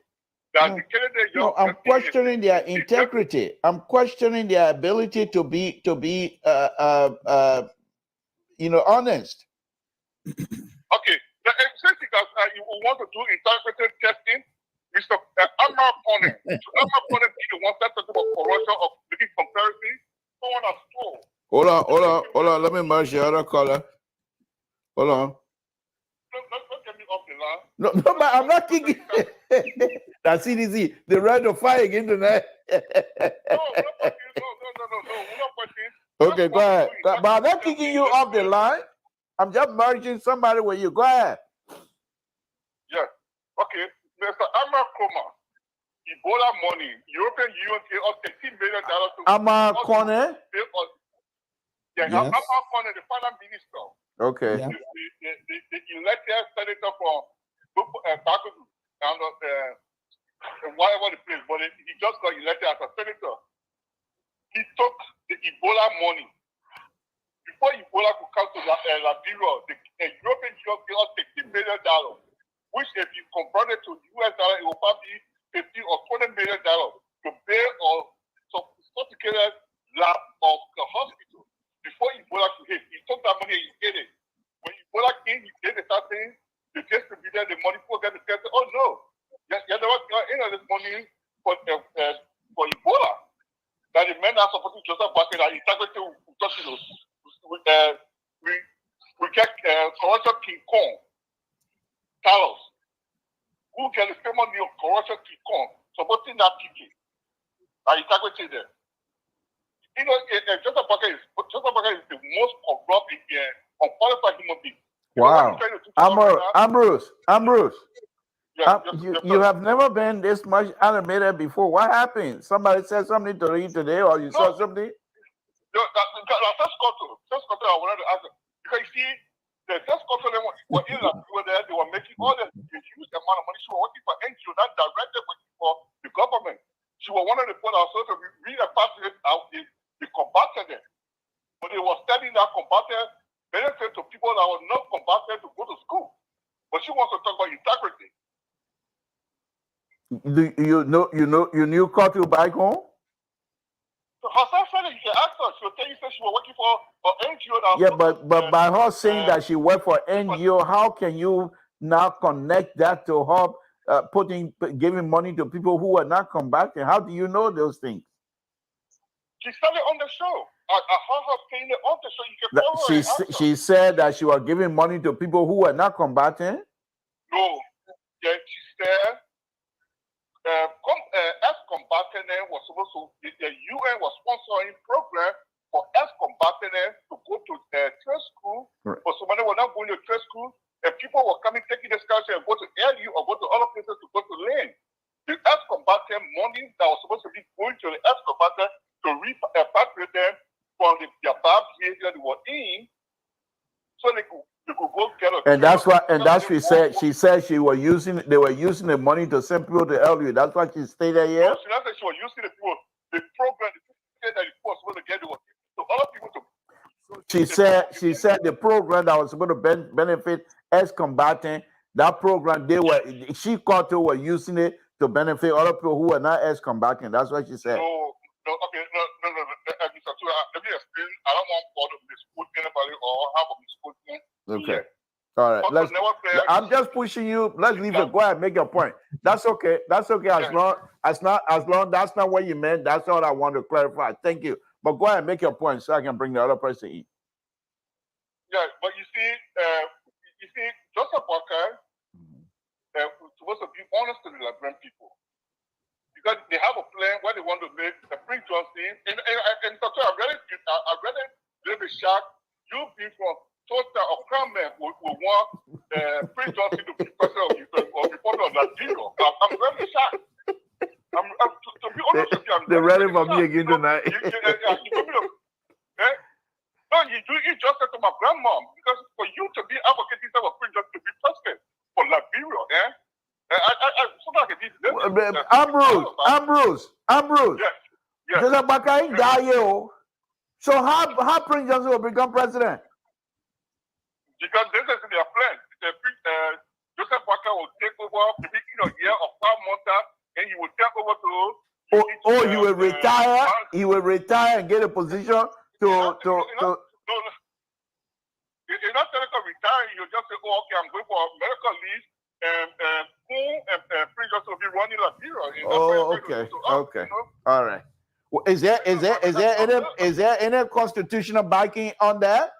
That the candidate No, I'm questioning their integrity. I'm questioning their ability to be honest. Okay, since you want to do integrity testing, Mr. Amar Opponent, Amar Opponent be the one that talking about corruption of making comparison. Someone has stole. Hold on. Let me merge the other caller. Hold on. Don't get me off the line. No, but I'm not kicking. That's CDC. They're ready to fight again tonight. No, we're not fighting. Okay, go ahead. But I'm not kicking you off the line. I'm just merging somebody with you. Go ahead. Yeah. Okay. Mr. Amar Koma, Ebola money, European Union gave us $13 million to Amar Kone? Yeah, yes. Amar Kone, the finance minister. Okay. Yeah. The elected senator from Bakudu and whatever the place, but he just got elected as a senator. He took the Ebola money. Before Ebola could come to Liberia, the European Union gave us $16 million, which if you convert it to US dollar, it will probably be $15 or $20 million to build a sophisticated lab of the hospital. Before Ebola could hit, he took that money and he did it. When Ebola came, he did the same thing. They distributed the money for them to test. Oh no, you never got any of this money for Ebola. That the men are supporting Joseph Baker that integrity we get corruption King Kong, Carlos, who can the famous name of corruption King Kong, supporting that ticket. That integrity there. You know, Joseph Baker is the most corrupt, unqualified human being. Wow. Ambrose. Yeah, you have never been this much animated before. What happened? Somebody said something to you today, or you saw something? First quarter, I wanted to ask them, because you see, the first quarter they were making all the huge amount of money. She was working for NGO, not directly working for the government. She was one of the people that was supposed to repatriate out the combatants. But they were studying that combatant benefit to people that were not combatant to go to school. But she wants to talk about integrity. You knew Kotu back home? So herself said that you can ask her. She will tell you she was working for an NGO. But by her saying that she worked for NGO, how can you now connect that to her giving money to people who are not combating? How do you know those things? She said it on the show. I heard her saying it on the show. You can call her and ask her. She said that she was giving money to people who were not combating? No. Yeah, she said ex-combatant was supposed to, the UN was sponsoring program for ex-combatant to go to trade school, right. But somebody were not going to trade school, and people were coming, taking this scholarship and go to LU or go to other places to go to land. The ex-combatant money that was supposed to be going to the ex-combatant to repatriate them from their bad behavior they were in, so they could go get a and that's what she said. She said they were using the money to send people to LU. That's what she stated here. No, she said she was using the program, the that it was supposed to get to other people to. She said the program that was supposed to benefit ex-combatant, that program she called to were using it to benefit other people who were not ex-combatant. That's what she said. No. Let me explain. I don't want to misquote anybody or have a misquoting. Okay. All right. I'm just pushing you. Let's leave it. Go ahead, make your point. That's okay. That's okay. As long that's not what you meant. That's all I want to clarify. Thank you. But go ahead, make your point so I can bring the other person in. Yeah, but you see, Joseph Walker was supposed to be honest to the Liberian people. Because they have a plan where they want to make the Prince Johnson, and so I read it, little bit shocked. You being from Total or Crown Man will want Prince Johnson to be president or reporter of Nigeria. I'm very shocked. To be honest with you, they're ready for me again tonight. You just said to my grandmom, because for you to be advocating for Prince Johnson to be president for Liberia, Ambrose. Yes. Joseph Bakai die. So how Prince Johnson will become president? Because this is their plan. Joseph Bakai will take over the beginning of year of 5 months and you will take over to. He will retire. He will retire and get a position to. You're not retiring. You just say, "Oh, okay, I'm going for medical leave." And Prince Johnson will be running Liberia. Oh, okay, okay, all right. Well, is there any constitutional backing on that?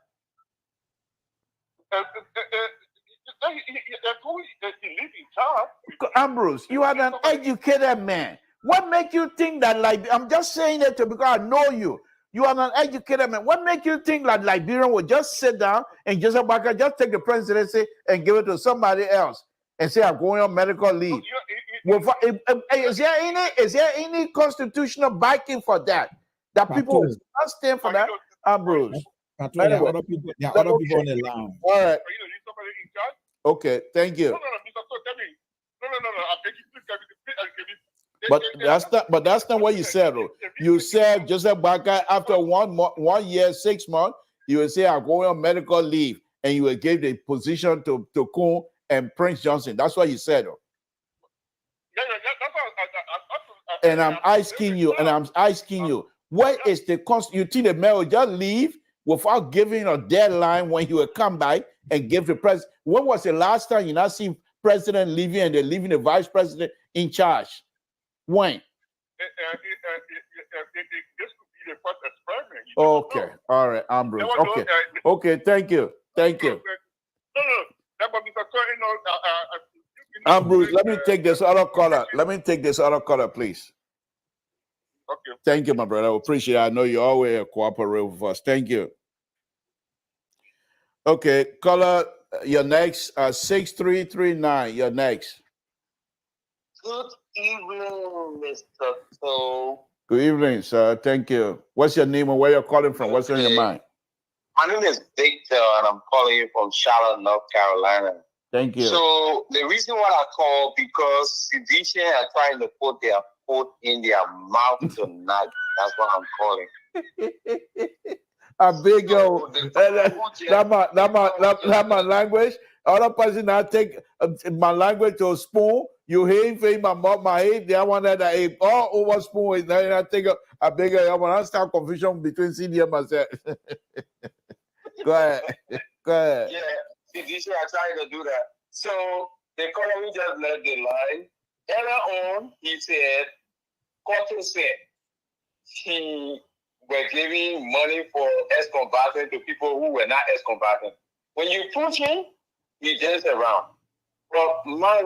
Ambrose, you are an educated man. What makes you think that, like, I'm just saying it because I know you. You are an educated man. What makes you think that Liberian will just sit down and Joseph Barker just take the presidency and give it to somebody else and say, I'm going on medical leave? Is there any constitutional backing for that? That people will not stand for that? Ambrose. There are other people on the line. All right. Okay, thank you. No. But that's not what you said, though. You said Joseph Barker, after 1 year, 6 months, you will say, I'm going on medical leave, and you will give the position to Kun and Prince Johnson. That's what you said, though. And I'm asking you, what is the cost? You think the man will just leave without giving a deadline when he will come back and give the president? When was the last time you not see president leaving and they're leaving the vice president in charge? When? This could be the first experiment. Okay, all right, Ambrose. Okay, thank you. Ambrose, let me take this other caller. Please. Okay. Thank you, my brother. I appreciate it. I know you always cooperate with us. Thank you. Okay, caller, you're next. 6339. You're next. Good evening, Mr. So. Good evening, sir. Thank you. What's your name and where you're calling from? What's on your mind? My name is Victor, and I'm calling you from Charlotte, North Carolina. Thank you. So the reason why I call, because citizens are trying to put their foot in their mouth tonight. That's why I'm calling. A big go. That's my language. Other person I take my language to a spoon. You hate my mom, my hate. The one that I ate all over spoon. And I take a bigger. I want to start confusion between CD and myself. Go ahead. Yeah, citizens are trying to do that. So the economy just left the line. Earlier on, he said, Cotton said he were giving money for ex-combatants to people who were not ex-combatants. When you push him, he turns around. But my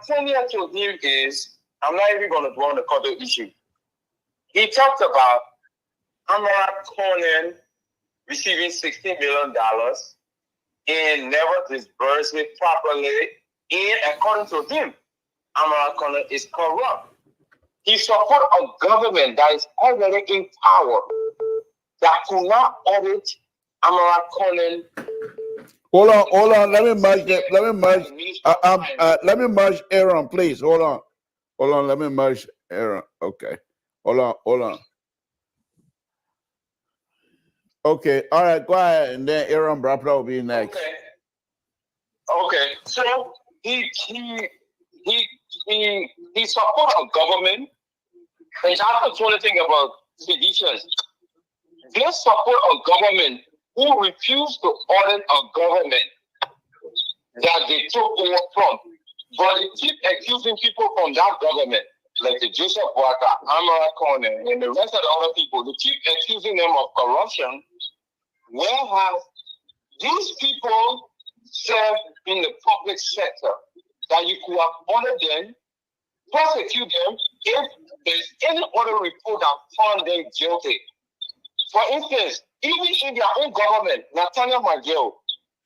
point here to him is, I'm not even going to go on the Cotton issue. He talked about Amara Conan receiving $16 million and never disbursed it properly. And according to him, Amara Conan is corrupt. He supports a government that is already in power that could not audit Amara Conan. Hold on. Let me merge Aaron, please. Hold on. Let me merge Aaron. Okay. Hold on. Okay. All right. Go ahead, and then Aaron Brapra will be next. Okay. So he supports a government, and that's the only thing about seditions. They support a government who refused to audit a government that they took over from. But they keep accusing people from that government, like the Joseph Barker, Amara Conan, and the rest of the other people. They keep accusing them of corruption. Whereas these people serve in the public sector, that you could have ordered them, prosecute them if there's any other report that found them guilty. For instance, even in their own government, Nathaniel McGill,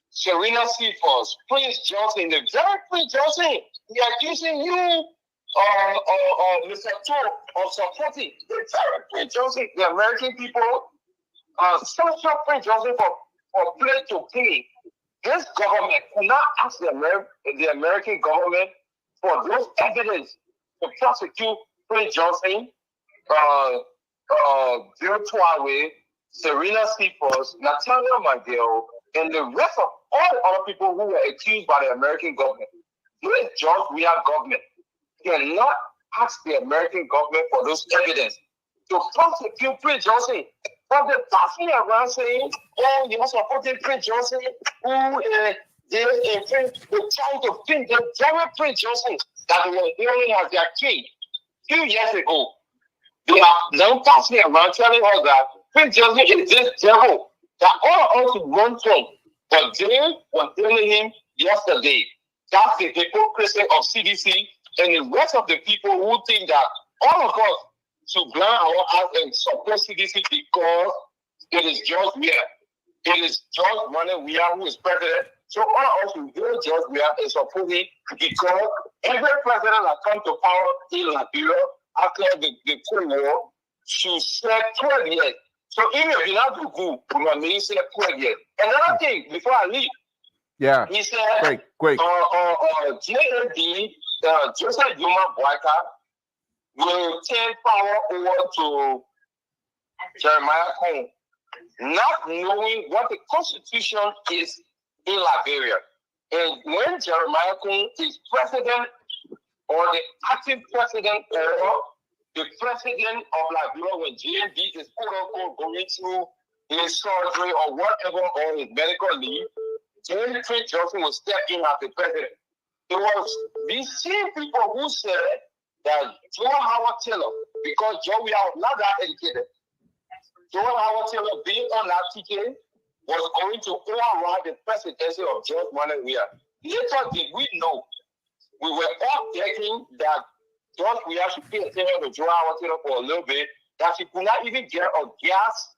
Serena Seafors, Prince Johnson, the very Prince Johnson, they are accusing you, Mr. Todd, of supporting the very Prince Johnson, the American people, social Prince Johnson for play to play. This government could not ask the American government for those evidence to prosecute Prince Johnson, Bill Twaway, Serena Seafors, Nathaniel McGill, and the rest of all the other people who were accused by the American government. This George Weah government cannot ask the American government for those evidence to prosecute Prince Johnson. But they pass me around saying, oh, you must support Prince Johnson, who they're trying to pin the very Prince Johnson that they were hearing as their king. A few years ago, they are now passing around telling us that Prince Johnson is this devil that all of us run from. But they were telling him yesterday. That's the hypocrisy of CDC and the rest of the people who think that all of us should blind our eyes and support CDC because it is George Weah. It is George Weah who is president. So all of us should do George Weah and support him because every president that comes to power in Liberia after the Cold War should serve 12 years. So even if you not do good, you may say 12 years. Another thing, before I leave, he said, quick. JND, Joseph Juma Boyka, will turn power over to Jeremiah Kong, not knowing what the Constitution is in Liberia. And when Jeremiah Kong is president or the acting president or the president of Liberia, when JND is quote-unquote going through his surgery or whatever, or his medical leave, Prince Johnson will step in as the president. It was these same people who said that Joe Howard Taylor, because Joe we are not that educated, Joe Howard Taylor being on that ticket was going to override the presidency of George Weah. Little did we know, we were all begging that George Weah should pay attention to Joe Howard Taylor for a little bit, that she could not even get a gas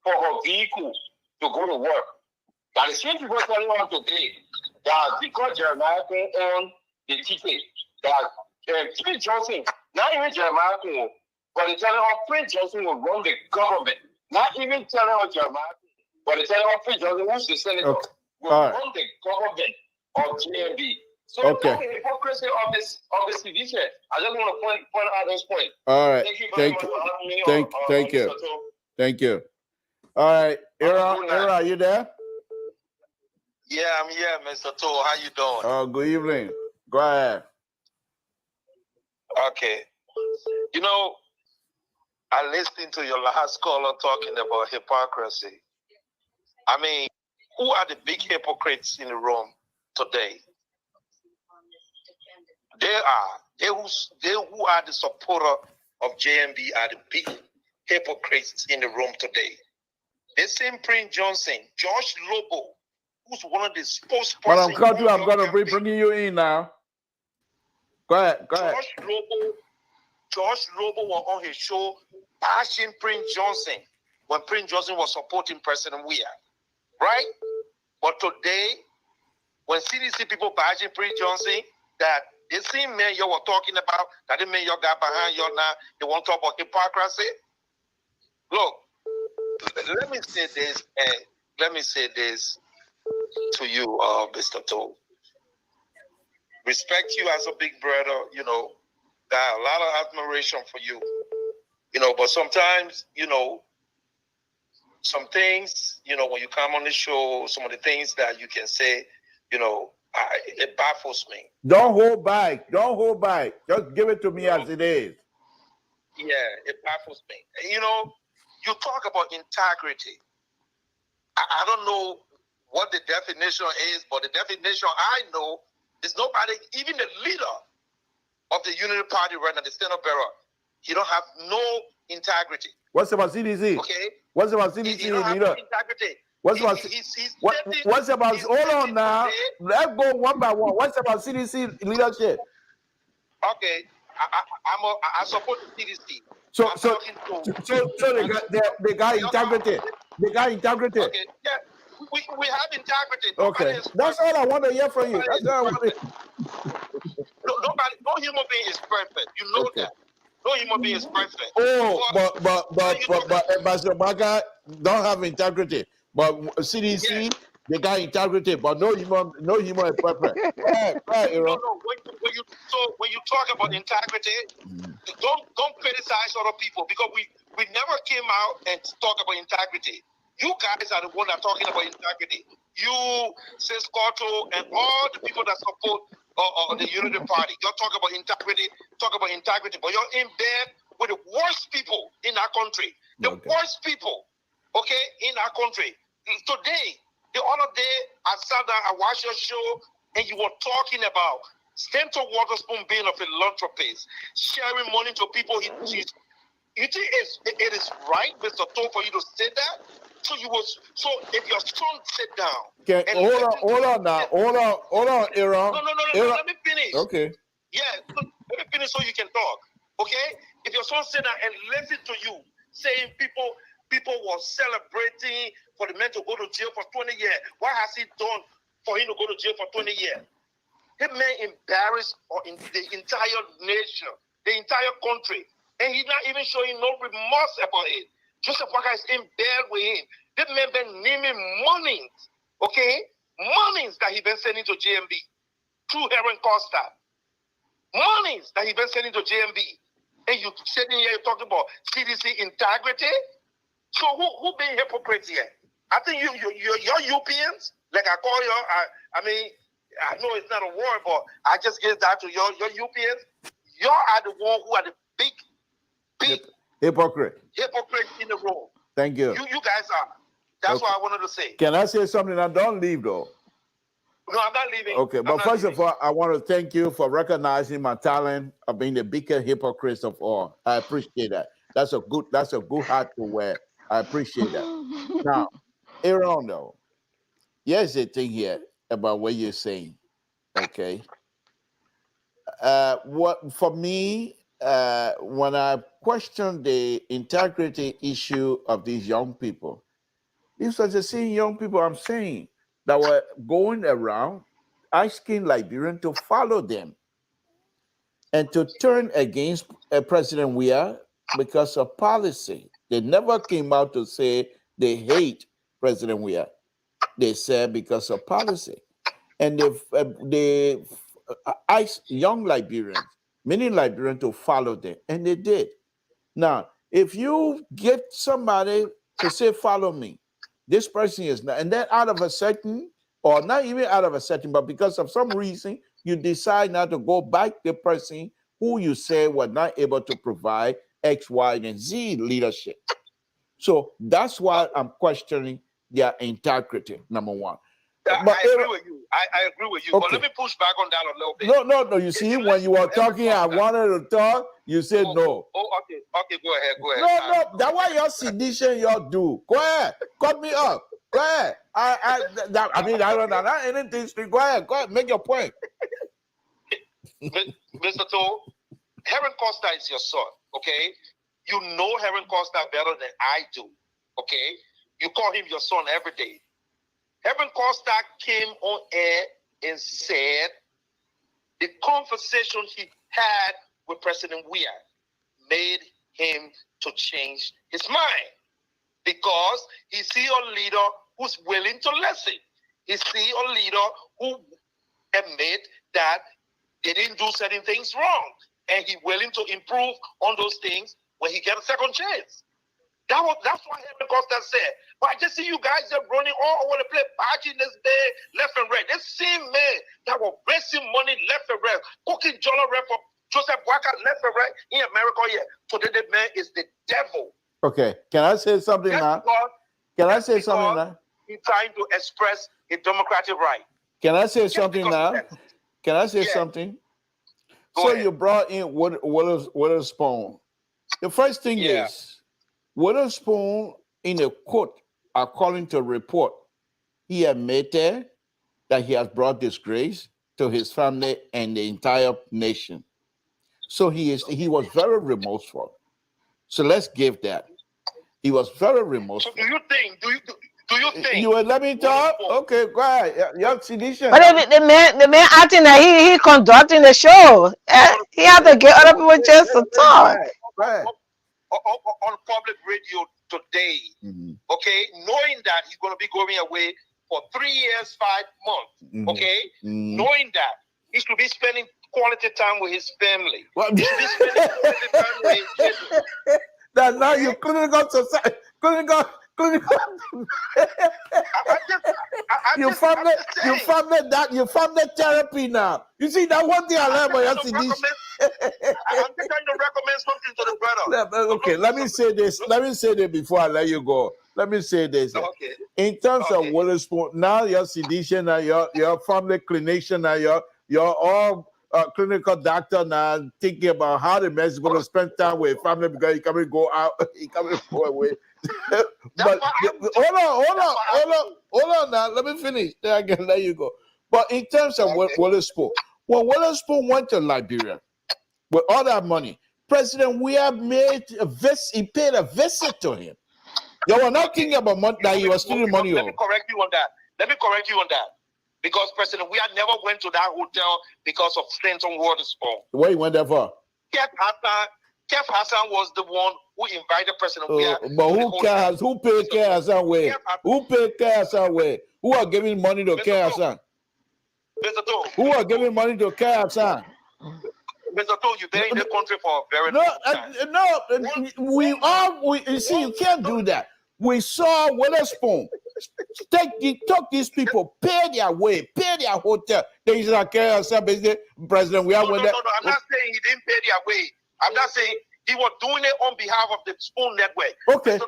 for her vehicle to go to work. But the same people telling us today that because Jeremiah on the ticket, that Prince Johnson, not even Jeremiah, but they're telling us Prince Johnson will run the government. Not even telling us Jeremiah, but they're telling us Prince Johnson, who's the senator, will run the government of GMB. So that's the hypocrisy of this division. I just want to point out those points. All right. Thank you very much for having me Thank you. Thank you. All right. Era, are you there? Yeah, I'm here, Mr. Toll. How you doing? Oh, good evening. Go ahead. Okay. You know, I listened to your last caller talking about hypocrisy. I mean, who are the big hypocrites in the room today? They who are the supporter of JMB are the big hypocrites in the room today. The same Prince Johnson, Josh Lobo, who's one of the spokespersons. But I'm going to be bringing you in now. Go ahead. Josh Lobo was on his show bashing Prince Johnson when Prince Johnson was supporting President Weah, right? But today, when CDC people bashing Prince Johnson, that the same man you were talking about, that the man you got behind you now, they want to talk about hypocrisy. Look, let me say this to you, Mr. Toll. Respect you as a big brother, you know, got a lot of admiration for you, you know, but sometimes, you know, some things, you know, when you come on the show, some of the things that you can say, you know, it baffles me. Don't hold back. Just give it to me as it is. Yeah, it baffles me. You know, you talk about integrity. I don't know what the definition is, but the definition I know is nobody, even the leader of the Unity Party right now, the Senate bearer, he don't have no integrity. What's about CDC? Okay. What's about CDC he don't leader? have no integrity. What's about hold on now? Let's go one by one. What's about CDC leadership? Okay. I support the CDC. So they got integrity. They got integrity. Okay. Yeah. We have integrity. Okay. That's all I want to hear from you. That's all I want to hear. No human being is perfect. You know that. No human being is perfect. Oh, but Ambassador Baga don't have integrity. But CDC, they got integrity, but no human is perfect. Right, no. When you talk about integrity, don't criticize other people, because we never came out and talk about integrity. You guys are the one that are talking about integrity. You, Ciscoto, and all the people that support or the Unity Party. You're talking about integrity, but you're in bed with the worst people in our country. The worst people, okay, in our country. Today, the other day, I sat down, I watched your show, and you were talking about Stanton Waterspoon being a philanthropist, sharing money to people. You think it is right, Mr. Toe, for you to say that? So if your son sit down. Okay, hold on, Aaron. No, let me finish. Okay. Yeah, let me finish so you can talk. Okay? If your son sit down and listen to you saying people were celebrating for the man to go to jail for 20 years. What has he done for him to go to jail for 20 years? That man embarrassed the entire nation, the entire country. And he's not even showing no remorse about it. Joseph Walker is in bed with him. That man been naming monies, okay? Monies that he been sending to JMB through Heron Costa. Monies that he been sending to JMB. And you sitting here talking about CDC integrity? So who being hypocrites here? I think you're Europeans, like I call you. I mean, I know it's not a word, but I just give that to your Europeans. You are the one who are the big hypocrite in the room. Thank you. You guys are. That's what I wanted to say. Can I say something? I don't leave though. No, I'm not leaving. Okay, but first of all, I want to thank you for recognizing my talent of being the biggest hypocrite of all. I appreciate that. That's a good hat to wear. I appreciate that. Now, Aaron, though, here's the thing here about what you're saying. Okay. What for me, when I question the integrity issue of these young people, these are the same young people I'm saying that were going around asking Liberian to follow them and to turn against President Weah because of policy. They never came out to say they hate President Weah. They said because of policy. And they asked young Liberians, many Liberians, to follow them, and they did. Now, if you get somebody to say, follow me, this person is not, and then out of a certain, or not even out of a certain, but because of some reason, you decide not to go back to the person who you say were not able to provide X, Y, and Z leadership. So that's why I'm questioning their integrity, number one. I agree with you. I agree with you. Okay. But let me push back on that a little bit. No. You see, when you were talking, I wanted to talk. You said no. Okay. Go ahead. No. That's why your sedition, y'all do. Go ahead. Cut me up. Go ahead. I don't know anything. Go ahead. Make your point. Mr. Toe, Heron Costa is your son. Okay, you know Heron Costa better than I do. Okay, you call him your son every day. Heron Costa came on air and said the conversation he had with President Weah made him to change his mind because he see a leader who's willing to listen. He see a leader who admit that they didn't do certain things wrong, and he willing to improve on those things when he get a second chance. That's what Heron Costa said. But I just see you guys are running all over the place, badging this day, left and right. This same man that were raising money left and right, cooking jollof right for Joseph Walker left and right in America here. Today the man is the devil. Okay, can I say something now? Can I say something now? He's trying to express his democratic right. Can I say something now? Can I say something? So you brought in Witherspoon. The first thing is, Witherspoon, in a quote, according to report, he admitted that he has brought disgrace to his family and the entire nation. So he was very remorseful. So let's give that. He was very remorseful. So do you think? You will let me talk? Okay, go ahead. You're sedition. But if the man acting that he conducting the show, he had to get other people just to talk. Go ahead. On public radio today, okay, knowing that he's going to be going away for 3 years, 5 months, okay, knowing that he should be spending quality time with his family. He should be spending quality time with his children. That now you couldn't You found the therapy now. You see that one thing I learned about yesterday. I'm just trying to recommend something to the brother. Okay, let me say this. Let me say this before I let you go. Let me say this. Okay. In terms of Witherspoon, now you're sedation, now you're family clinician, now you're all clinical doctor now, thinking about how the man is going to spend time with family because he can't go out, he can't go away. But hold on now. Let me finish. Then I can let you go. But in terms of Witherspoon, when Witherspoon went to Liberia with all that money, President Weah he paid a visit to him. You were not thinking about money that he was stealing money. Let me correct you on that. Because President Weah never went to that hotel because of Clinton Witherspoon. Where he went there for? Kev Hassan was the one who invited President Weah. But who paid Kev Hassan way? Who paid Kev Hassan way? Who are giving money to Kev Hassan? Who are giving money to Kev Hassan? Mr. Toh, you've been in the country for a very long time. You see, you can't do that. We saw Witherspoon took these people, pay their way, pay their hotel. They said, President, we are No, I'm not saying he didn't pay their way. I'm not saying he was doing it on behalf of the Spoon Network. Okay,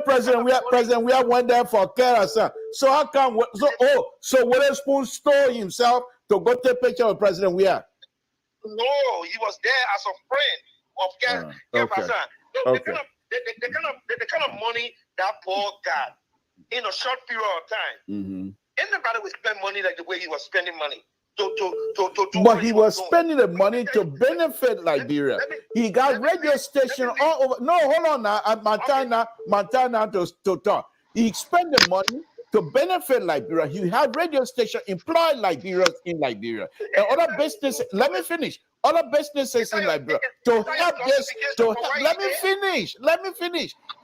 President we went there for Kev. So how come? So Witherspoon stole himself to go take a picture with President Weah? No, he was there as a friend of Kev. The kind of money that Paul got in a short period of time. Anybody would spend money like the way he was spending money. But he was spending the money to benefit Liberia. He got radio station all over. No, hold on now. Montana to talk. He spent the money to benefit Liberia. He had radio station employed Liberians in Liberia. And other businesses, let me finish. Other businesses in Liberia to help this, let me finish.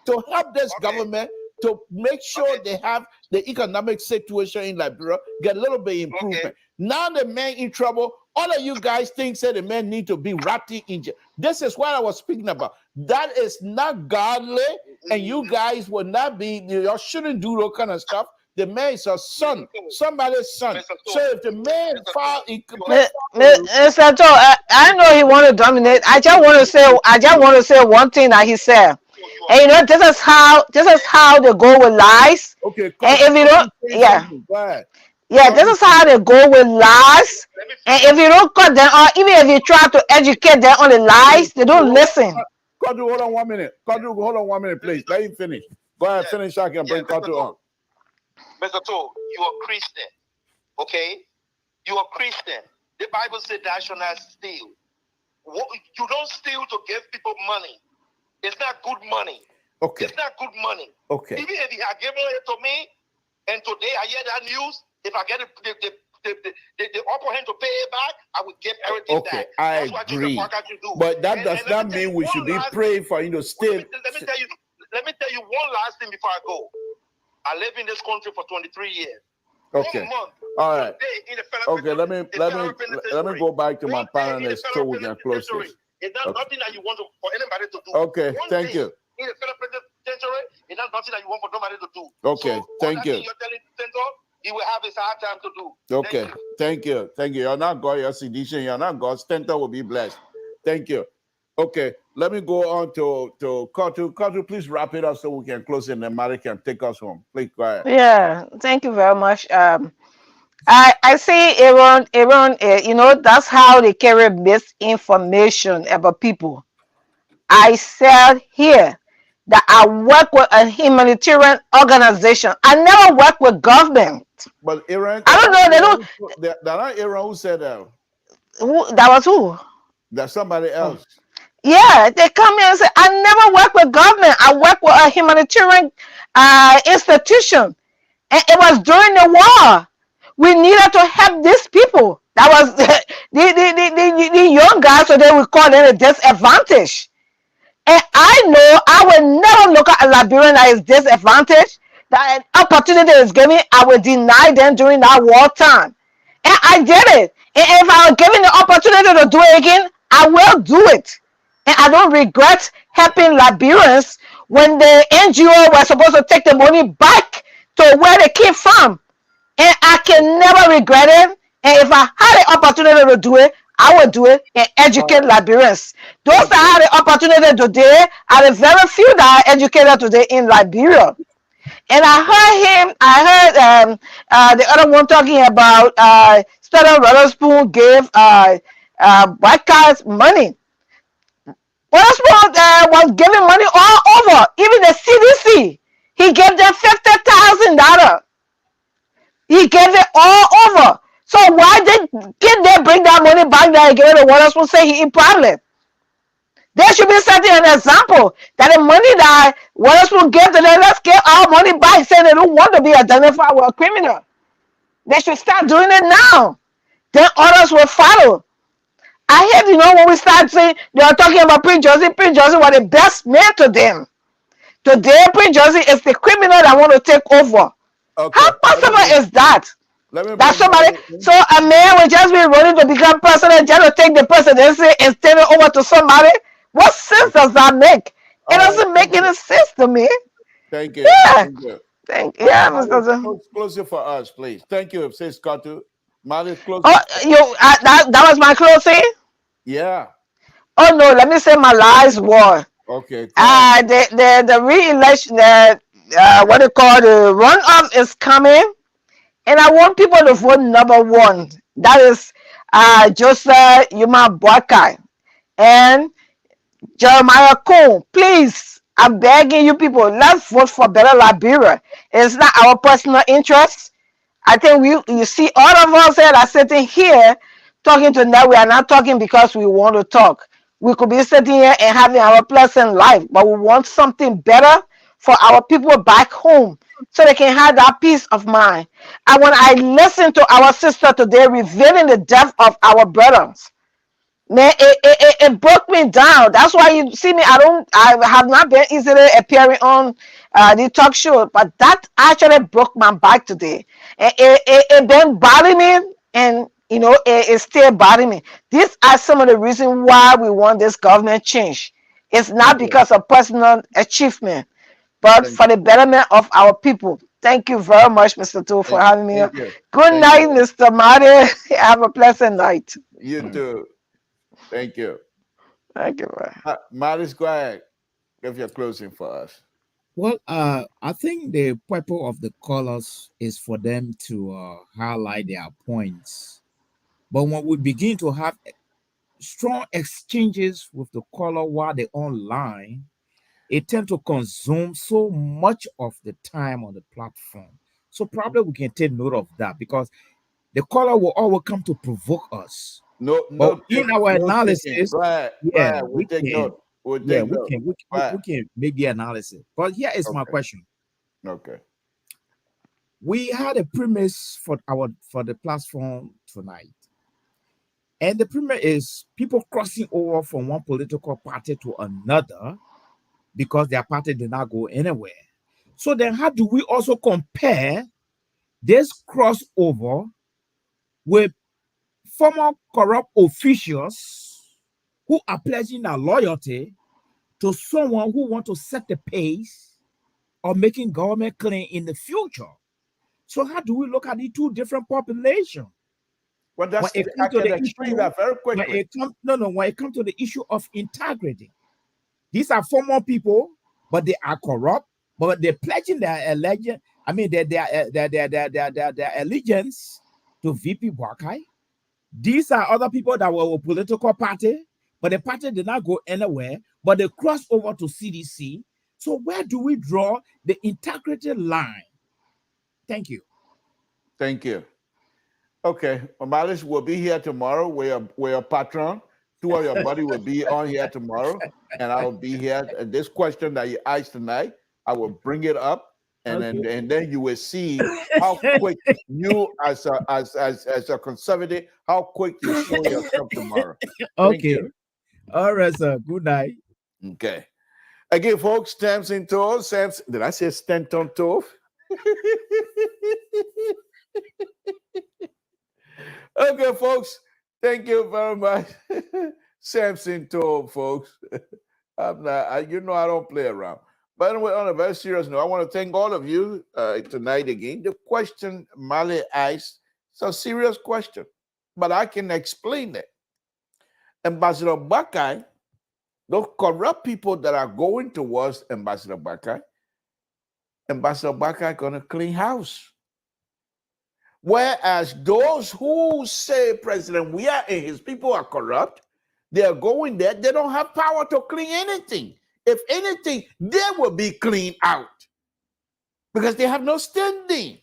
To help this government to make sure they have the economic situation in Liberia get a little bit improvement. Now the man in trouble. All of you guys think the man need to be wrapped in jail. This is what I was speaking about. That is not godly, and you guys will not be. You shouldn't do that kind of stuff. The man is a son, somebody's son. So if the man filed, Mr. Toh, I know he want to dominate. I just want to say one thing that he said. And you know, this is how they go with lies. Okay. And if you don't, this is how they go with lies. And if you don't cut them out, even if you try to educate them on the lies, they don't listen. Kadru, hold on 1 minute. Kadru, hold on 1 minute, please. Let him finish. Go ahead, finish so I can bring Kadru on. Mr. Toh, you are Christian, okay? You are Christian. The Bible said thou shalt not steal. You don't steal to give people money. It's not good money. Okay. It's not good money. Okay. Even if he had given it to me, and today I hear that news, if I get the upper hand to pay it back, I would give everything back. I agree. But that does not mean we should be praying for you to stay. Let me tell you one last thing before I go. I live in this country for 23 years. Okay. 1 month. All right. Okay. Let me go back to my panelists so we can close this. It's not nothing that you want for anybody to do. Okay. Thank you. In the federal penitentiary, it's not nothing that you want for nobody to do. Okay. Thank you. You're telling Center, he will have his hard time to do. Okay. Thank you. You're not God. You're sedition. You're not God. Center will be blessed. Thank you. Okay. Let me go on to Kadru. Kadru, please wrap it up so we can close it and then Mary can take us home. Please go ahead. Yeah. Thank you very much. I see Aaron, you know, that's how they carry misinformation about people. I said here that I work with a humanitarian organization. I never work with government. But Aaron, I don't know. They're not Aaron who said that. That was who? That's somebody else. Yeah, they come here and say, I never work with government. I work with a humanitarian institution. And it was during the war. We needed to help these people. That was the young guys, so they would call them a disadvantage. And I know I will never look at a Liberian that is disadvantaged. That an opportunity is given, I will deny them during that war time. And I did it. And if I was given the opportunity to do it again, I will do it. And I don't regret helping Liberians when the NGO was supposed to take the money back to where they came from. And I can never regret it. And if I had the opportunity to do it, I would do it and educate Liberians. Those that had the opportunity today are the very few that are educated today in Liberia. And I heard the other one talking about Special Witherspoon gave white guys money. Witherspoon was giving money all over, even the CDC. He gave them $50,000. He gave it all over. So why didn't they bring that money back there and give it to Witherspoon, say he in problem? There should be setting an example that the money that Witherspoon gave to them, let's get our money back, saying they don't want to be identified with a criminal. They should start doing it now. Then others will follow. I hate, when we start saying they are talking about Prince Johnson was the best man to them. Today, Prince Johnson is the criminal that want to take over. Okay. How possible is that? That somebody, so a man will just be running to become president, just to take the presidency and turn it over to somebody? What sense does that make? It doesn't make any sense to me. Thank you. Yeah. Thank you. Yeah, Mr. Close it for us, please. Thank you, Sis Katu. Close. Oh, that was my closing? Yeah. Oh no, let me say my last word. Okay. The re-election, what they call the runoff is coming, and I want people to vote number 1. That is Joseph Yuma Boakai and Jeremiah Coon. Please, I'm begging you people, let's vote for better Liberia. It's not our personal interest. I think you see all of us that are sitting here talking tonight. We are not talking because we want to talk. We could be sitting here and having our pleasant life, but we want something better for our people back home so they can have that peace of mind. And when I listened to our sister today revealing the death of our brothers, man, it broke me down. That's why you see me. I have not been easily appearing on the talk show, but that actually broke my back today. And it been bothering me, and it still bothering me. These are some of the reasons why we want this government change. It's not because of personal achievement, but for the betterment of our people. Thank you very much, Mr. Tu, for having me here. Good night, Mr. Marty. Have a pleasant night. You too. Thank you. Thank you. Maris, go ahead. Give your closing for us. Well, I think the purpose of the callers is for them to highlight their points. But when we begin to have strong exchanges with the caller while they're online, it tends to consume so much of the time on the platform. So probably we can take note of that, because the caller will always come to provoke us. But in our analysis, we can make the analysis. But here is my question. Okay. We had a premise for the platform tonight. And the premise is people crossing over from one political party to another because their party did not go anywhere. So then how do we also compare this crossover with former corrupt officials who are pledging their loyalty to someone who wants to set the pace of making government clean in the future? So how do we look at the two different populations? Well, that's when it comes to the issue, that very quickly. When it comes to the issue of integrity, these are former people, but they are corrupt, but they're pledging their allegiance. I mean, their allegiance to VP Boakai. These are other people that were a political party, but the party did not go anywhere, but they crossed over to CDC. So where do we draw the integrity line? Thank you. Thank you. Okay, Malice will be here tomorrow. We're a patron. Two of your buddies will be on here tomorrow, and I will be here. And this question that you asked tonight, I will bring it up, and then you will see how quick you, as a conservative, how quick you show yourself tomorrow. Okay. All right, sir. Good night. Okay. Again, folks, Samson Tove. Samson, did I say Stanton Tove? Okay, folks. Thank you very much. Samson Tove, folks. I'm not, I don't play around. But anyway, on a very serious note, I want to thank all of you tonight again. The question Mali asked is a serious question, but I can explain it. Ambassador Bakai, those corrupt people that are going towards Ambassador Bakai going to clean house. Whereas those who say President Weah and his people are corrupt, they are going there, they don't have power to clean anything. If anything, they will be cleaned out because they have no standing.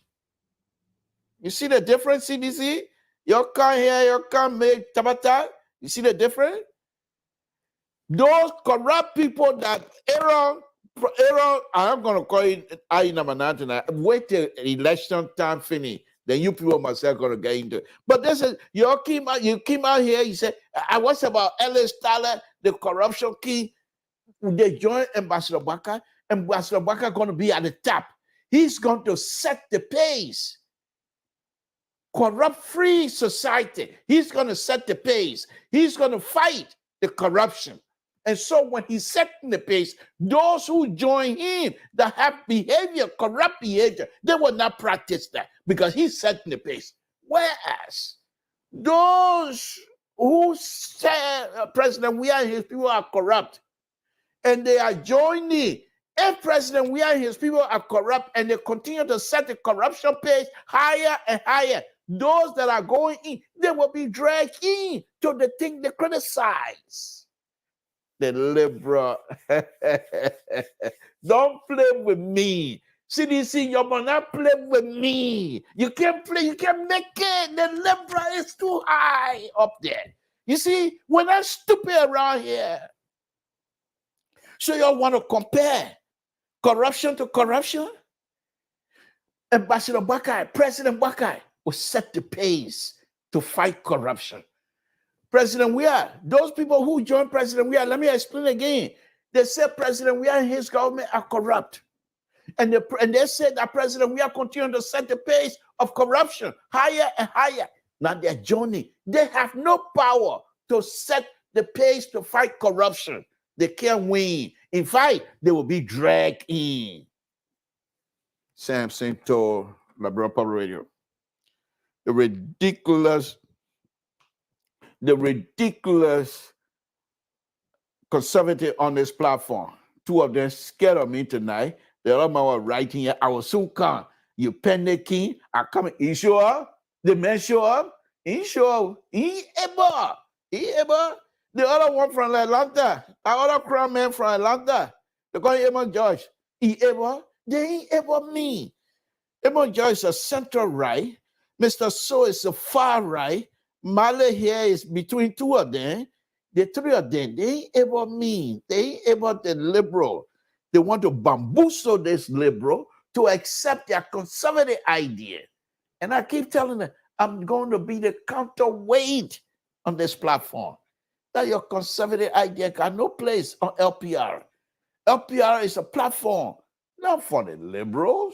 You see the difference, CDC? You can't hear, you can't make Tabata. You see the difference? Those corrupt people that Aaron, I'm going to call it I number 9 tonight. Wait till election time finish. Then you people myself going to get into it. But this is, you came out here, you said, I was about Ellis Tyler, the corruption king. They join Ambassador Baka. Ambassador Baka going to be at the top. He's going to set the pace. Corrupt-free society. He's going to set the pace. He's going to fight the corruption. And so when he's setting the pace, those who join him that have behavior, corrupt behavior, they will not practice that because he's setting the pace. Whereas those who say President Weah and his people are corrupt and they are joining, if President Weah and his people are corrupt and they continue to set the corruption pace higher and higher, those that are going in, they will be dragged in to the thing they criticize. The liberal. Don't play with me. CDC, you must not play with me. You can't play, you can't make it. The liberal is too high up there. You see, we're not stupid around here. So y'all want to compare corruption to corruption? Ambassador Bakai, President Bakai will set the pace to fight corruption. President Weah, those people who join President Weah, let me explain again. They said President Weah and his government are corrupt. And they said that President Weah continued to set the pace of corruption higher and higher. Now they're joining. They have no power to set the pace to fight corruption. They can't win. In fact, they will be dragged in. Samson told LIBERIA Public Radio. The ridiculous conservative on this platform. Two of them scared of me tonight. The other man was writing here, I will soon come. You panicking, I come. You show up? The man show up? He show up. He able. The other one from Atlanta, the other crown man from Atlanta, they call him Emma George. He able? They ain't able me. Emma George is a center right. Mr. So is a far right. Male here is between two of them. The three of them, they ain't able me. They ain't able the liberal. They want to bamboozle this liberal to accept their conservative idea. And I keep telling them, I'm going to be the counterweight on this platform. That your conservative idea got no place on LPR. LPR is a platform, not for the liberals,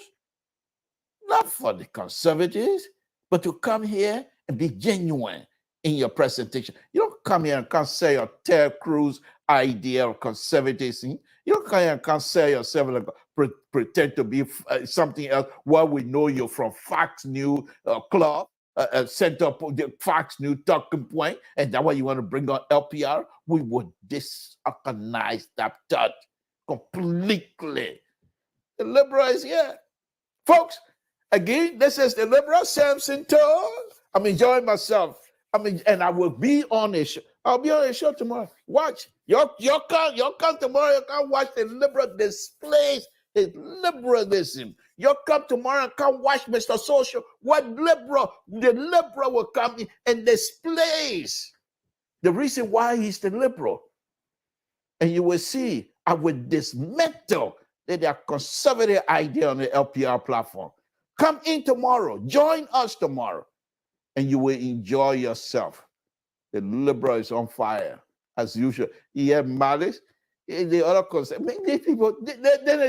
not for the conservatives, but to come here and be genuine in your presentation. You don't come here and can't say your Ted Cruz idea of conservatism. You don't come here and can't say yourself like pretend to be something else while we know you're from Fox News Club, center up the Fox News talking point, and that's why you want to bring on LPR. We would disorganize that thought completely. The liberal is here. Folks, again, this is the liberal Samson Tour. I'm enjoying myself. And I will be on a show. I'll be on a show tomorrow. Watch. You'll come tomorrow. You can watch the liberal displays his liberalism. You'll come tomorrow and come watch Mr. Social. The liberal will come in and displays the reason why he's the liberal. And you will see, I will dismantle their conservative idea on the LPR platform. Come in tomorrow. Join us tomorrow. And you will enjoy yourself. The liberal is on fire, as usual. He had malice. The other concept. These people, they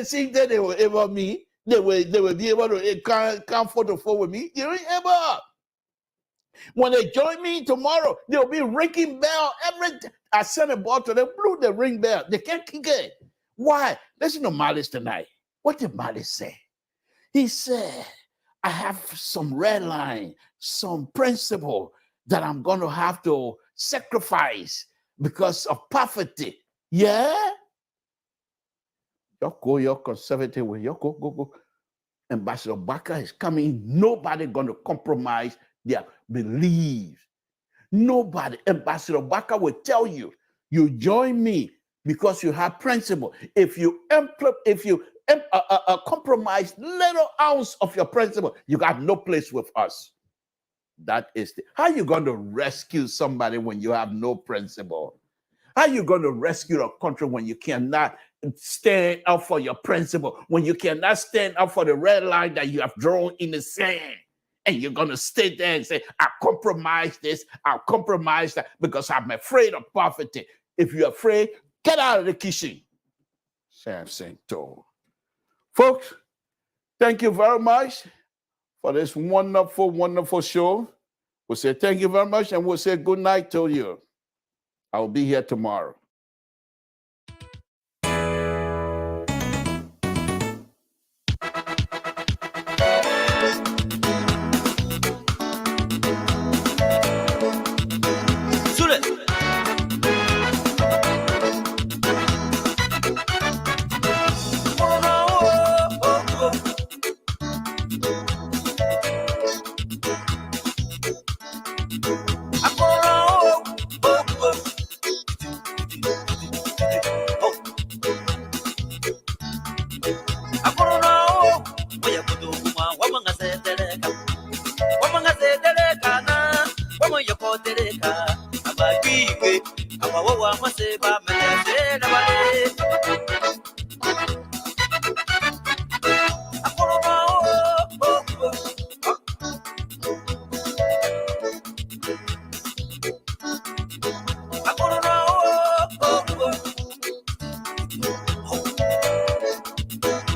think that they will ever me. They will be able to come photo with me. They don't ever. When they join me tomorrow, they'll be ringing bell. I sent a ball to them, blew the ring bell. They can't kick it. Why? Listen to Malice tonight. What did Malice say? He said, I have some red line, some principle that I'm going to have to sacrifice because of poverty. Yeah? You're conservative way. Go. Ambassador Baka is coming. Nobody going to compromise their beliefs. Nobody. Ambassador Baka will tell you, you join me because you have principle. If you compromise little ounce of your principle, you got no place with us. That is how you going to rescue somebody when you have no principle? How you going to rescue a country when you cannot stand up for your principle, when you cannot stand up for the red line that you have drawn in the sand? And you're going to stay there and say, I compromise this, I'll compromise that because I'm afraid of poverty. If you're afraid, get out of the kitchen. Samson told. Folks, thank you very much for this wonderful, wonderful show. We'll say thank you very much and we'll say good night to you. I'll be here tomorrow. Abagige abawo wa maseba mele na bale